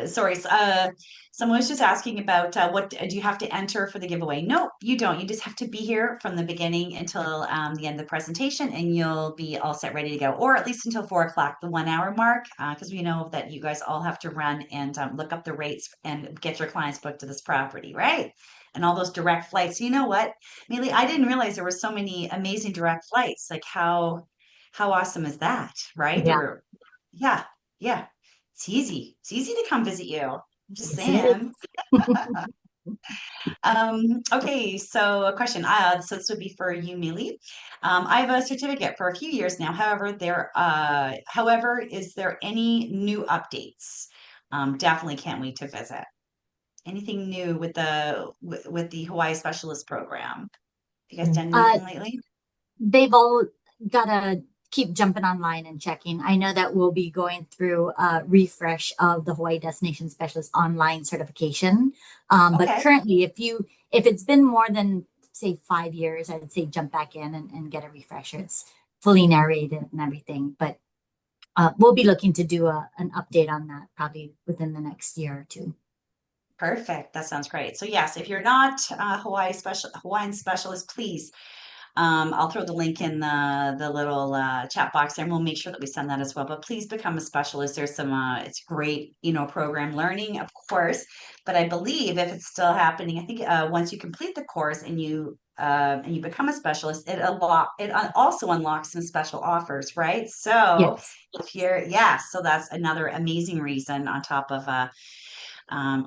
sorry, someone was just asking about what do you have to enter for the giveaway? No, you don't. You just have to be here from the beginning until the end of the presentation, and you'll be all set, ready to go, or at least until 4 o'clock, the 1 hour mark, because we know that you guys all have to run and look up the rates and get your clients booked to this property, right? And all those direct flights. You know what, Mealy, I didn't realize there were so many amazing direct flights. Like how awesome is that, right? Yeah, Or yeah, yeah. It's easy. It's easy to come visit you. I'm just yes, it saying. is. Okay, so a question. So this would be for you, Millie. I have a certificate for a few years now. However, is there any new updates? Definitely can't wait to visit. Anything new with the Hawaii Specialist Program? Have you guys done Uh, anything lately? they've all gotta keep jumping online and checking. I know that we'll be going through a refresh of the Hawaii Destination Specialist online certification. But Okay, currently, if it's been more than say 5 years, I'd say jump back in and get a refresher. It's fully narrated and everything. But we'll be looking to do an update on that probably within the next year or two. perfect. That sounds great. So yes, if you're not Hawaiian specialist, please. I'll throw the link in the little chat box there, and we'll make sure that we send that as well. But please become a specialist. There's some it's great, program learning, of course. But I believe if it's still happening, I think once you complete the course and you become a specialist, it also unlocks some special offers, right? So Yes. if you're yeah, so that's another amazing reason on top of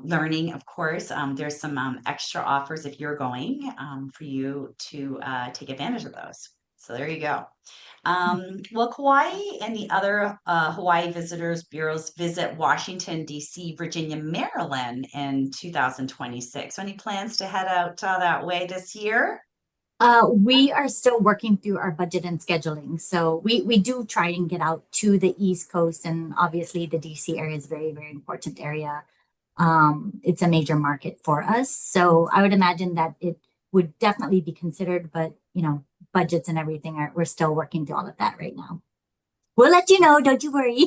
learning, of course. There's some extra offers if you're going for you to take advantage of those. So there you go. Will Kauai and the other Hawaii Visitors Bureaus visit Washington, D.C., Virginia, Maryland in 2026? So any plans to head out that way this year? We are still working through our budget and scheduling. So we do try and get out to the East Coast, and obviously the DC area is a very, very important area. It's a major market for us. So I would imagine that it would definitely be considered, but budgets and everything we're still working through all of that right now. We'll let you know, don't you worry.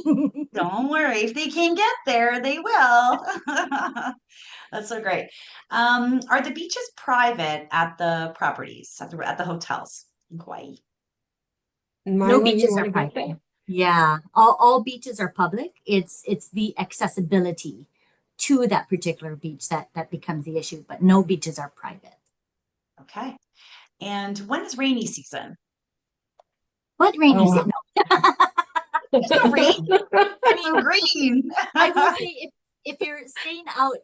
Don't worry, if they can get there, they will. That's so great. Are the beaches private at the properties, at the hotels in Kauai? No Milo, you beaches want are to go private. there? Yeah, all beaches are public. It's the accessibility to that particular beach that becomes the issue, but no beaches are private. Okay. And when is rainy season? What rainy Oh, season? No. It's not rain. I mean green. I will say if you're staying out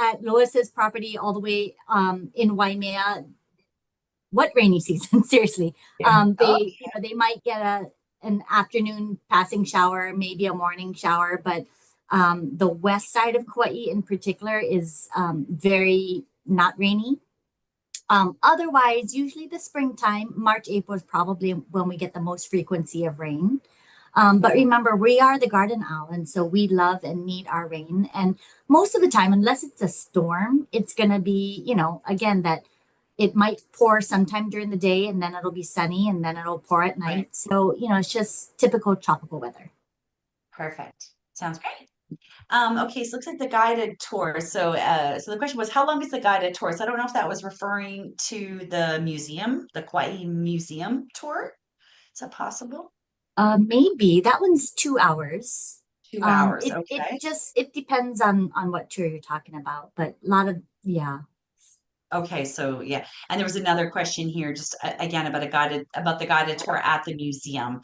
at Lois's property all the way in Waimea, what rainy season? Seriously. yeah. They might get an afternoon passing shower, maybe a morning shower, but the west side of Kauai in particular is very not rainy. Otherwise, usually the springtime, March, April is probably when we get the most frequency of rain. But remember, we are the garden island, so we love and need our rain. And most of the time, unless it's a storm, it's going to be, again, that it might pour sometime during the day and then it'll be sunny and then it'll pour at Right. night. So, it's just typical tropical weather. Perfect. Sounds great. Okay, so it looks like the guided tour. So the question was, how long is the guided tour? So I don't know if that was referring to the museum, the Kauai Museum tour. Is that possible? Maybe that one's 2 hours. 2 hours. It Okay. just it depends on what tour you're talking about, but a lot of yeah. Okay, so yeah, and there was another question here, just again about the guided tour at the museum.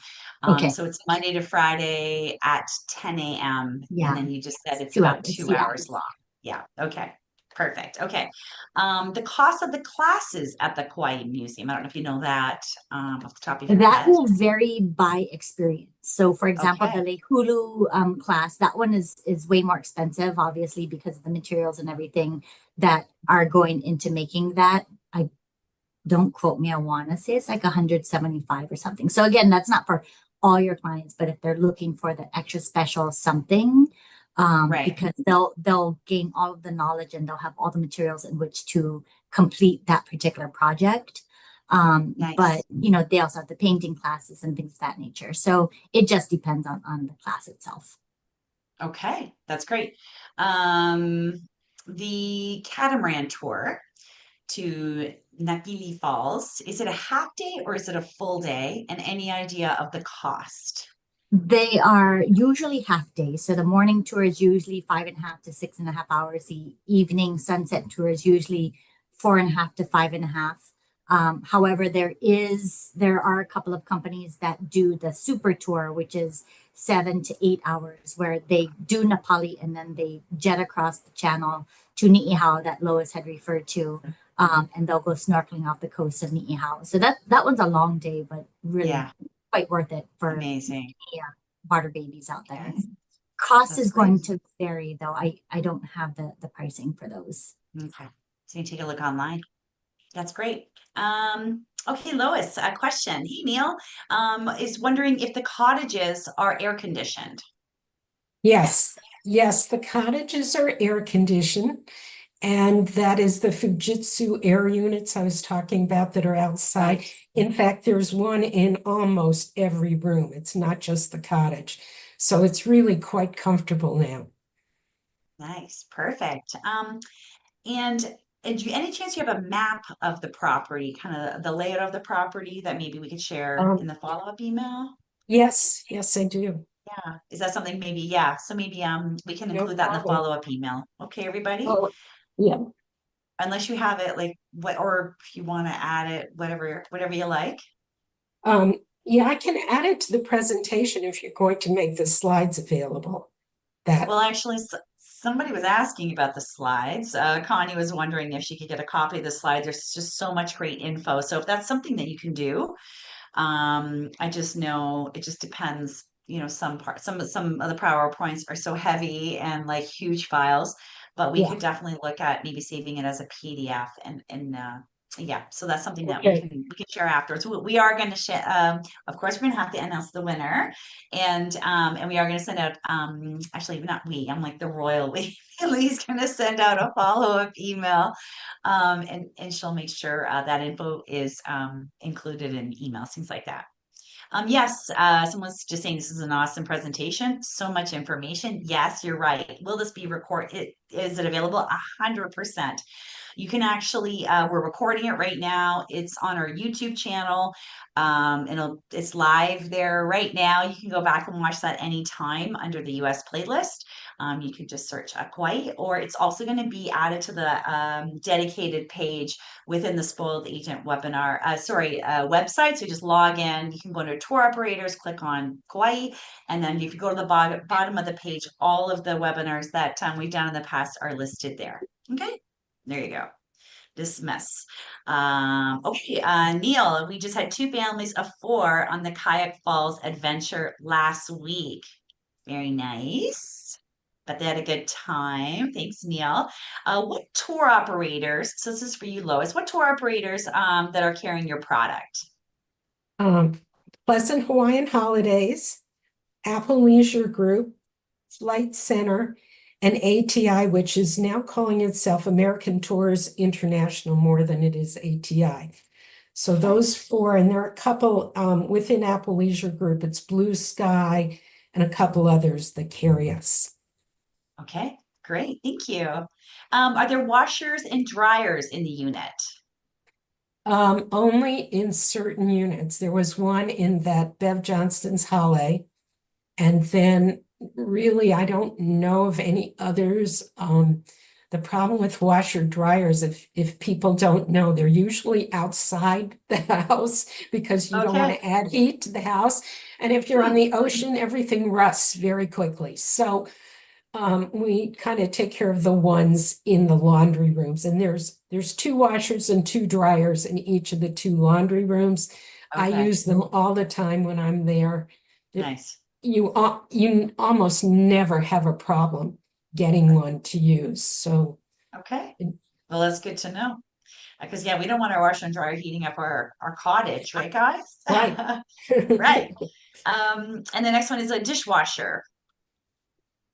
Okay. So it's Monday to Friday at 10 a.m. and Yeah. then you just said it's Two about hours. two Yeah. hours long. Yeah, okay. Perfect. Okay. The cost of the classes at the Kauai Museum. I don't know if you know that off the top of your That head. will vary by experience. So, for example, the Okay. Lehulu class, that one is way more expensive, obviously, because of the materials and everything that are going into making that. I don't quote me, I want to say it's like 175 or something. So again, that's not for all your clients, but if they're looking for the extra special something, Right. because they'll gain all of the knowledge and they'll have all the materials in which to complete that particular project. But Nice. you know, they also have the painting classes and things of that nature. So it just depends on the class itself. Okay. That's great. Um, the catamaran tour to Nakili Falls, is it a half day or is it a full day? And any idea of the cost? They are usually half days. So the morning tour is usually 5.5 to 6.5 hours. The evening sunset tour is usually 4.5 to 5.5. However, there are a couple of companies that do the super tour, which is 7 to 8 hours, where they do Nepali and then they jet across the channel to Niihau that Lois had referred to. And they'll go snorkeling off the coast of Niihau. So that one's a long day, but really Yeah. quite worth it for Amazing. water babies out there. Okay. Cost That's is great. going to vary though. I don't have the pricing for those. Okay. So you take a look online. That's great. Okay, Lois, a question. Hey, Neil, is wondering if the cottages are air conditioned. Yes, yes, the cottages are air conditioned. And that is the Fujitsu air units I was talking about that are outside. Nice. In fact, there's one in almost every room. It's not just the cottage. So it's really quite comfortable now. Nice. Perfect. And do you, any chance you have a map of the property, kind of the layout of the property that maybe we could share in Um, the follow-up email? yes, yes, I do. Yeah. Is that something maybe, yeah. So maybe we can No include that in the problem. follow-up email. Okay, everybody? Oh, yeah. Unless you have it like what, or if you want to add it, whatever you like. Yeah, I can add it to the presentation if you're going to make the slides available. That, Well, actually, somebody was asking about the slides. Connie was wondering if she could get a copy of the slides. There's just so much great info. So if that's something that you can do, I just know it just depends. You know, some of the PowerPoints are so heavy and like huge files, but we yeah, could definitely look at maybe saving it as a PDF and yeah, so that's something that okay. we can share afterwards. We are going to share. Of course, we're going to have to announce the winner, and we are going to send out. Actually, not we. I'm like the royal we. Lee's going to send out a follow-up email, and she'll make sure that info is included in emails, things like that. Yes, someone's just saying this is an awesome presentation. So much information. Yes, you're right. Will this be recorded? Is it available? 100%. You can actually, we're recording it right now. It's on our YouTube channel. And it's live there right now. You can go back and watch that anytime under the US playlist. You can just search Kauai, or it's also going to be added to the dedicated page within the Spoiled Agent webinar, website. So just log in. You can go to tour operators, click on Kauai, and then if you go to the bottom of the page, all of the webinars that we've done in the past are listed there. Okay, there you go. Dismiss. Okay, Neil, we just had 2 families of 4 on the Kayak Falls adventure last week. Very nice. But they had a good time. Thanks, Neil. What tour operators, so this is for you, Lois, what tour operators that are carrying your product? Pleasant Hawaiian Holidays, Apple Leisure Group, Flight Center, and ATI, which is now calling itself American Tours International more than it is ATI. So those 4, and there are a couple within Apple Leisure Group, it's Blue Sky and a couple others that carry us. Okay, great. Thank you. Are there washers and dryers in the unit? Only in certain units. There was one in that Bev Johnston's Hale, and then really, I don't know of any others. The problem with washer dryers, if people don't know, they're usually outside the house because you don't want Okay. to add heat to the house. And if you're on the ocean, everything rusts very quickly. So we kind of take care of the ones in the laundry rooms, and there's 2 washers and 2 dryers in each of the 2 laundry rooms. I Okay. use them all the time when I'm there. Nice. You almost never have a problem getting one to use. So Okay. Well, that's good to know. Because yeah, we don't want our washer and dryer heating up our cottage, right, guys? right. Right. And the next one is a dishwasher.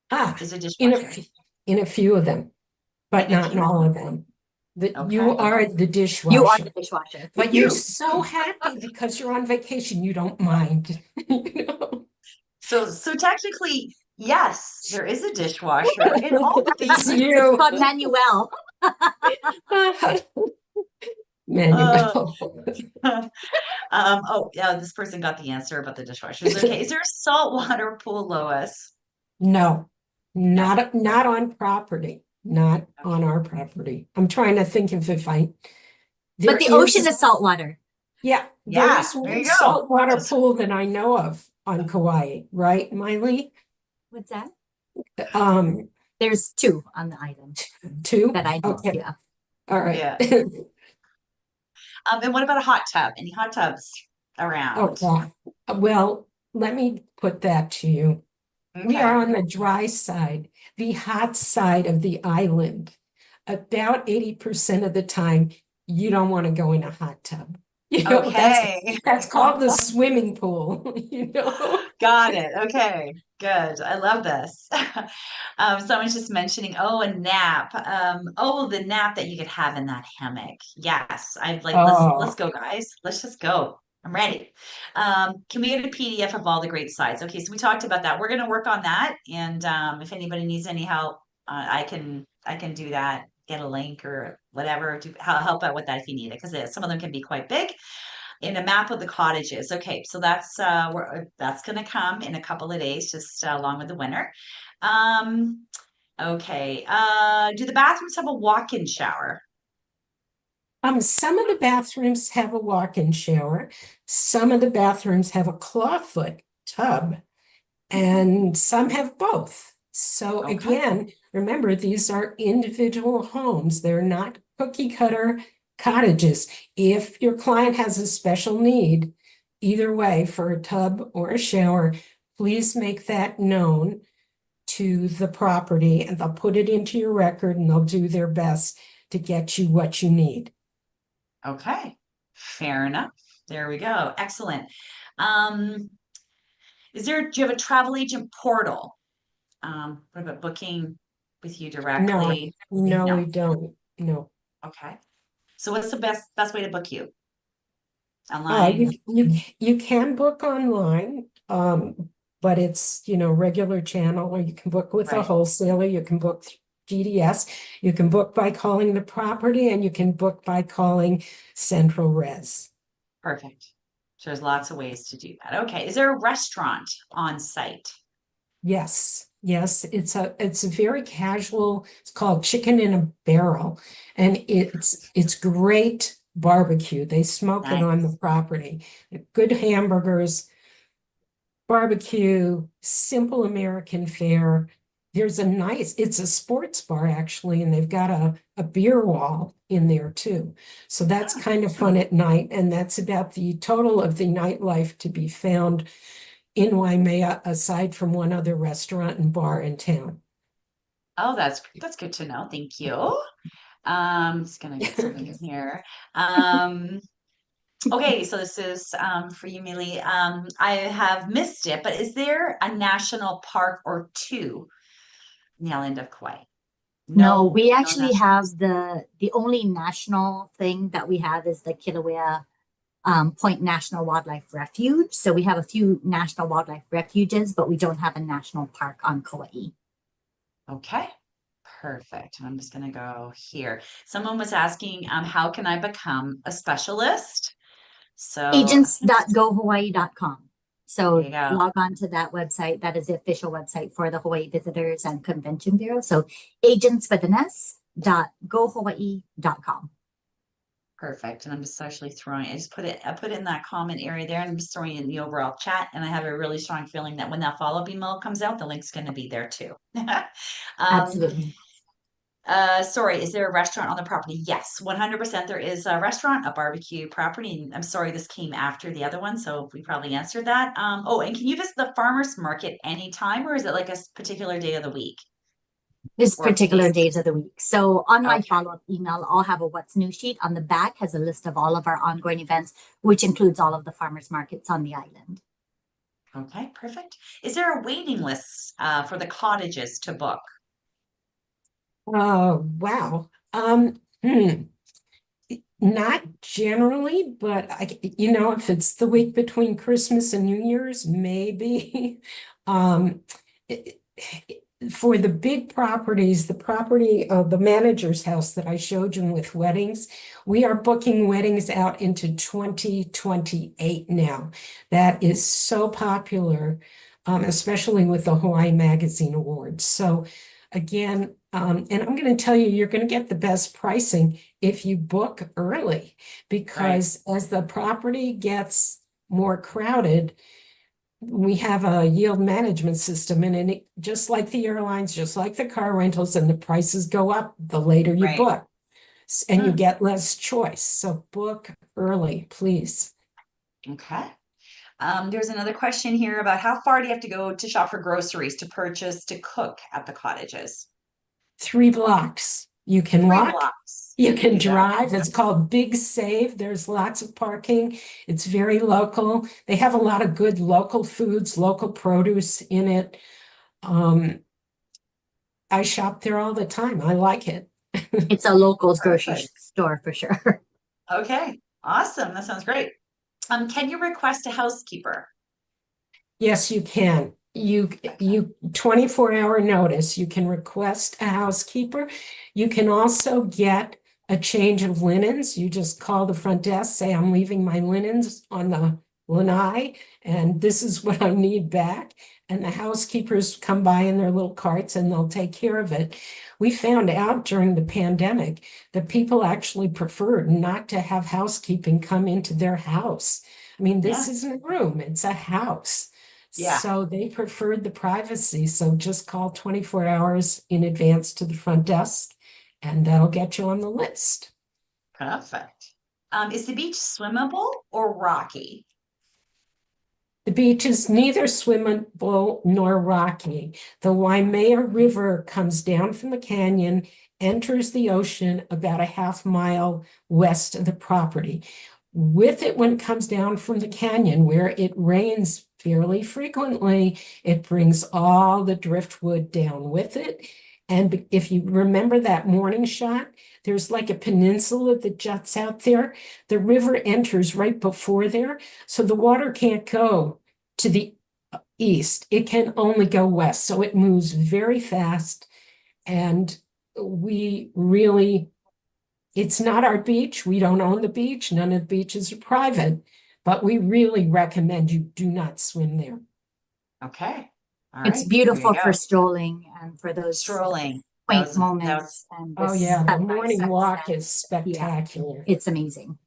Ah, Is a in a dishwasher. in a few of them, but In a not in few. all of them. You Okay. are the You are the dishwasher, dishwasher. but you're so happy because you're on vacation. You don't mind. You know? So technically, yes, there is a dishwasher in all of It's these. It's you. called Manuel. Manuel. Oh yeah, this person got the answer about the dishwashers. Okay, is there a saltwater pool, Lois? No, No. not on property, not on our property. I'm trying to think of if But there the ocean is, is saltwater. yeah, there Yeah, is there one you go. saltwater Just pool that I know of on Kauai, right, Miley? What's that? Um, There's 2 on the island 2? that I know. Okay, Yeah. all right. yeah. And what about a hot tub? Any hot tubs Oh, around? wow. Well, let me put that to you. We Okay. are on the dry side, the hot side of the island. About 80% of the time, you don't want to go in a hot tub. You know, Okay. that's called the swimming pool, you know? Got it. Okay. Good. I love this. Someone's just mentioning, oh, a nap. Oh, the nap that you could have in that hammock. Yes. I'd like, let's Oh, go, guys. Let's just go. I'm ready. Can we get a PDF of all the great sites? Okay, so we talked about that. We're going to work on that. And if anybody needs any help, I can do that. Get a link or whatever to help out with that if you need it, because some of them can be quite big. In a map of the cottages. Okay, so that's going to come in a couple of days, just along with the winter. Okay. Do the bathrooms have a walk-in shower? some of the bathrooms have a walk-in shower. Some of the bathrooms have a clawfoot tub, and some have both. So Okay. again, remember, these are individual homes. They're not cookie cutter cottages. If your client has a special need, either way, for a tub or a shower, please make that known to the property, and they'll put it into your record, and they'll do their best to get you what you need. Okay. Fair enough. There we go. Excellent. Um, do you have a travel agent portal? What about booking with you No, directly? no, No. we don't. No. Okay. So what's the best way to book you? Online? You can book online, but it's, regular channel, or you can book with a Right. wholesaler, you can book GDS, you can book by calling the property, and you can book by calling Central Res. Perfect. So there's lots of ways to do that. Okay. Is there a restaurant on site? Yes, yes, it's a very casual, it's called Chicken in a Barrel, and it's great barbecue. They smoke it on the Nice. property. Good hamburgers, barbecue, simple American fare. It's a sports bar actually, and they've got a beer wall in there too. So that's kind of fun at night, and that's about the total of the nightlife to be found in Waimea, aside from one other restaurant and bar in town. Oh, that's good to know. Thank you. Just gonna get something in here. Um, okay, so this is for you, Millie. I have missed it, but is there a national park or two in the island of Kauai? No, No, we no actually national have parks. the only national thing that we have is the Kilauea Point National Wildlife Refuge. So we have a few national wildlife refuges, but we don't have a national park on Kauai. Okay, perfect. I'm just gonna go here. Someone was asking, how can I become a specialist? So Agents.gohawaii.com. there So you go. log on to that website. That is the official website for the Hawaii Visitors and Convention Bureau. So agents with an S dot gohawaii.com. Perfect. And I'm just actually throwing, I put it in that comment area there and I'm just throwing it in the overall chat. And I have a really strong feeling that when that follow-up email comes out, the link's going to be there too. Um, Absolutely. sorry, is there a restaurant on the property? Yes, 100% there is a restaurant, a barbecue property. And I'm sorry, this came after the other one, so we probably answered that. Oh, and can you visit the farmer's market anytime, or is it like a particular day of the week This or particular place? days of the week. So on my Okay, follow-up email, I'll have a what's new sheet. On the back has a list of all of our ongoing events, which includes all of the farmers markets on the island. okay, perfect. Is there a waiting list for the cottages to book? Oh, wow. Not generally, but if it's the week between Christmas and New Year's, maybe. Um, it- for the big properties, the property of the manager's house that I showed you with weddings, we are booking weddings out into 2028 now. That is so popular, especially with the Hawaii Magazine Awards. So again, and I'm going to tell you, you're going to get the best pricing if you book early, because as the property gets more crowded, we have a yield management system, and it, just like the airlines, just like the car rentals, and the prices go up the later you Right. book, and you Hmm. get less choice. So book early, please. Okay. There's another question here about how far do you have to go to shop for groceries to purchase to cook at the cottages? 3 blocks. You can Three walk, blocks. you can You go. drive. It's called Big Save. There's lots of parking. It's very local. They have a lot of good local foods, local produce in it. I shop there all the time. I like it. It's a locals grocery Perfect. store for sure. Okay. Awesome. That sounds great. Can you request a housekeeper? Yes, you can. You 24-hour notice. You can request a housekeeper. You can also get a change of linens. You just call the front desk, say, I'm leaving my linens on the lanai, and this is what I need back. And the housekeepers come by in their little carts and they'll take care of it. We found out during the pandemic that people actually preferred not to have housekeeping come into their house. I mean, this Yeah. isn't a room, it's a house. Yeah. So they preferred the privacy. So just call 24 hours in advance to the front desk, and that'll get you on the list. Perfect. Is the beach swimmable or rocky? The beach is neither swimmable nor rocky. The Waimea River comes down from the canyon, enters the ocean about a half-mile west of the property. With it, when it comes down from the canyon, where it rains fairly frequently, it brings all the driftwood down with it. And if you remember that morning shot, there's like a peninsula that juts out there. The river enters right before there, so the water can't go to the east. It can only go west. So it moves very fast. And we really, it's not our beach. We don't own the beach. None of the beaches are private, but we really recommend you do not swim there. Okay. All It's right. There you beautiful for go. strolling and for those Strolling. quaint That was moments and Oh this yeah, the sunrise morning walk sunset. is Yeah, spectacular. it's amazing.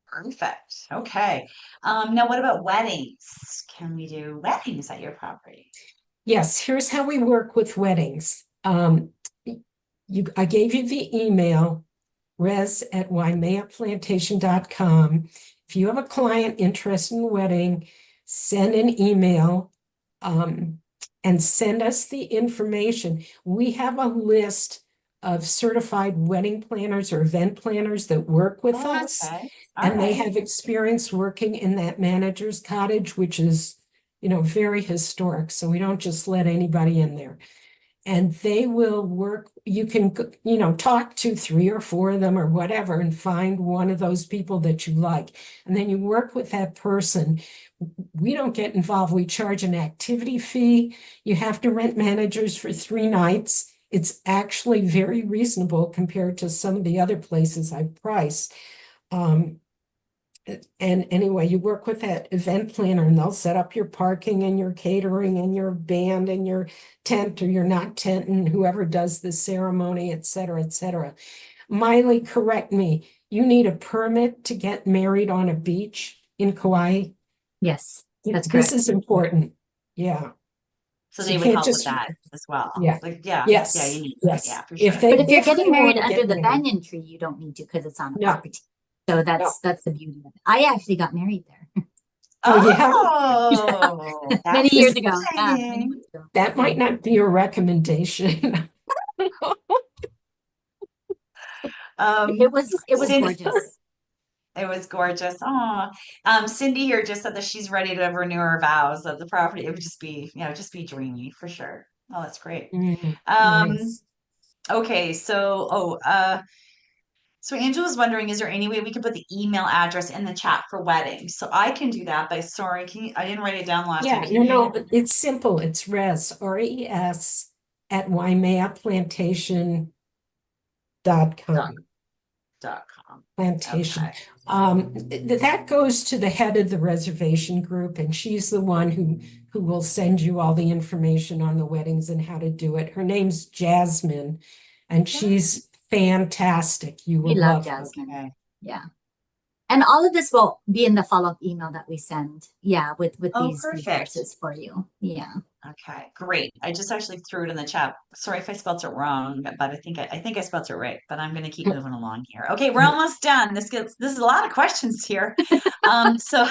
perfect. Okay. Now what about weddings? Can we do weddings at your property? Yes, here's how we work with weddings. I gave you the email, res@waimeaplantation.com. If you have a client interested in a wedding, send an email and send us the information. We have a list of certified wedding planners or event planners that work with Oh, us, okay. All and they right. have experience working in that manager's cottage, which is, very historic. So we don't just let anybody in there. And they will work, you can, talk to 3 or 4 of them or whatever and find one of those people that you like. And then you work with that person. We don't get involved. We charge an activity fee. You have to rent managers for 3 nights. It's actually very reasonable compared to some of the other places I've priced. And anyway, you work with that event planner and they'll set up your parking and your catering and your band and your tent or your not tent and whoever does the ceremony, et cetera, et cetera. Miley, correct me. you need a permit to get married on a beach in Kauai? Yes, that's This correct. is important. Yeah. So So they you would can't help with just, that as well. yeah. Like, yeah, Yes, you need that. yes. Yeah, for If sure. they, But if you're if they getting married want to under get the married, banyan tree, you don't need to because it's on a no. property. So that's the beauty of it. I actually got married there Oh, yeah. Oh, many that's years ago. Yeah, many exciting. years ago. That might not be a recommendation. Um, It was Cindy, gorgeous. it was gorgeous. Oh, Cindy here just said that she's ready to renew her vows of the property. It would just be, just be dreamy for sure. Oh, that's great. Um, Nice. okay, so Angela was wondering, is there any way we could put the email address in the chat for weddings? So I can do that, but sorry, I didn't write it down last time. Yeah, Can you? but it's simple. It's RES at WaimeaPlantation.com. .com. Plantation. Okay. That goes to the head of the reservation group, and she's the one who will send you all the information on the weddings and how to do it. Her name's Jasmine, and she's fantastic. You We will love love her. Jasmine. Okay. Yeah. And all of this will be in the follow-up email that we send. Yeah, with Oh, these perfect. resources for you. Yeah. Okay, great. I just actually threw it in the chat. Sorry if I spelled it wrong, but I think I spelled it right. But I'm going to keep moving along here. Okay, we're almost done. This is a lot of questions here. So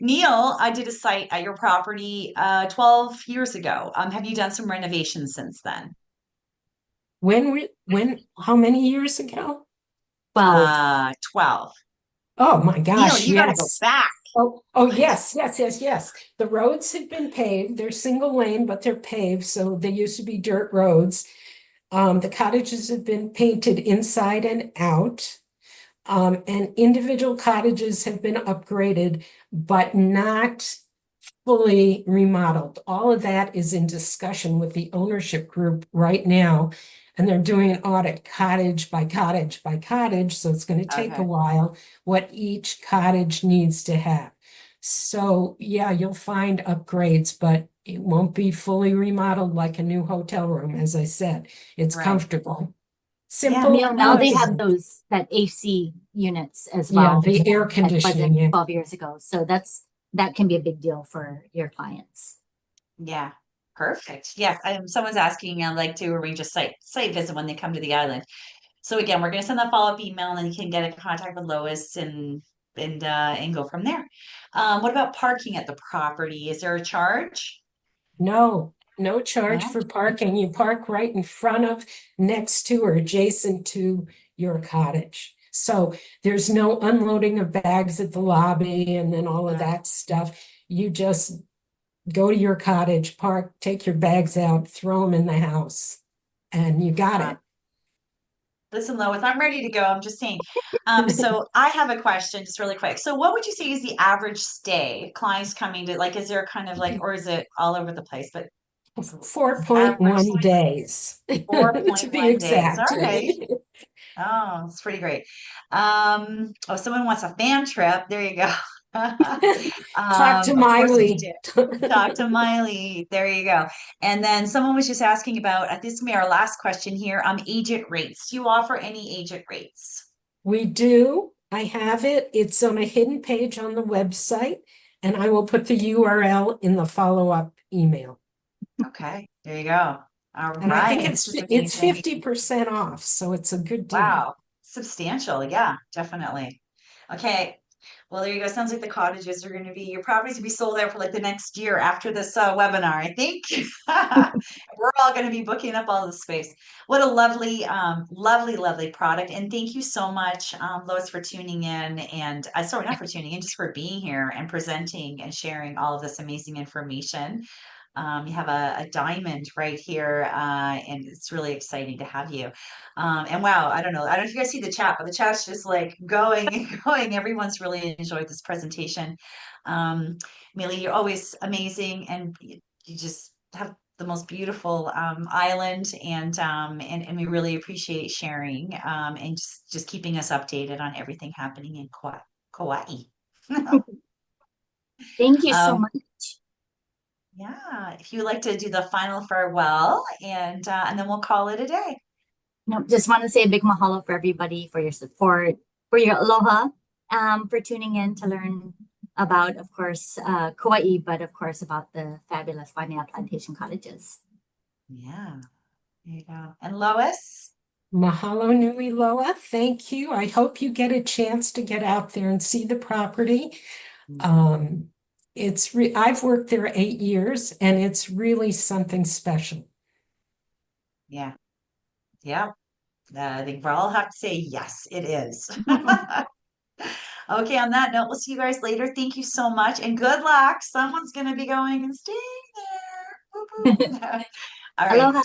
Neil, I did a site at your property 12 years ago. Have you done some renovations since then? How many years ago? 12. 12. Oh my Neil, gosh, you got to go yes. back. Oh, yes. The roads have been paved. They're single lane, but they're paved, so they used to be dirt roads. The cottages have been painted inside and out. And individual cottages have been upgraded, but not fully remodeled. All of that is in discussion with the ownership group right now. And they're doing an audit cottage by cottage by cottage. So it's going to take a Okay. while what each cottage needs to have. So yeah, you'll find upgrades, but it won't be fully remodeled like a new hotel room. As I said, it's Right. comfortable. Yeah, Simple. Neil, now they have comfortable. that AC units as Yeah, well. the air That conditioning. wasn't Yeah. 12 years ago. So that can be a big deal for your clients. Yeah. Perfect. Yes. Someone's asking, I'd like to arrange a site visit when they come to the island. So again, we're going to send that follow-up email and then you can get in contact with Lois and go from there. What about parking at the property? Is there a charge? No charge No? for parking. You park right in front of, next to, or adjacent to your cottage. So there's no unloading of bags at the lobby and then all of Okay. that stuff. You just go to your cottage, park, take your bags out, throw them in the house, and you got it. Listen, Lois, I'm ready to go. I'm just saying. So I have a question, just really quick. So what would you say is the average stay? Clients coming to, like, is there kind of like, or is it all over the place? But 4.1 days, to be 4.1 days. exact. All right. Oh, it's pretty great. Someone wants a fan trip. There you go. Talk to Of course we Miley. do. Talk to Miley. There you go. And then someone was just asking about, this is gonna be our last question here, agent rates. Do you offer any agent rates? We do. I have it. It's on a hidden page on the website, and I will put the URL in the follow-up email. Okay, there you go. All And I think right. it's This is amazing. 50% off, so it's a good deal. Wow, substantial. Yeah, definitely. Okay. Well, there you go. Sounds like the cottages are going to be, your properties will be sold out for like the next year after this webinar, I think. We're all going to be booking up all the space. What a lovely, lovely product. And thank you so much, Lois, for tuning in. And sorry, not for tuning in, just for being here and presenting and sharing all of this amazing information. You have a diamond right here, and it's really exciting to have you. And wow, I don't know if you guys see the chat, but the chat's just like going and going. Everyone's really enjoyed this presentation. Millie, you're always amazing, and you just have the most beautiful island, and we really appreciate sharing and just keeping us updated on everything happening in Kauai. Thank you so Um, much. Yeah, if you'd like to do the final farewell and then we'll call it a day. No, just want to say a big mahalo for everybody for your support. for your aloha, for tuning in to learn about, of course, Kauai, but of course about the fabulous Waimea Plantation Cottages. Yeah, there you go. And Lois? Mahalo nui loa. Thank you. I hope you get a chance to get out there and see the property. I've worked there 8 years, and it's really something special. Yeah. Yeah. I think we'll all have to say yes, it is. Okay, on that note, we'll see you guys later. Thank you so much and good luck. Someone's going to be going and staying there. Woo-hoo. All right. Aloha.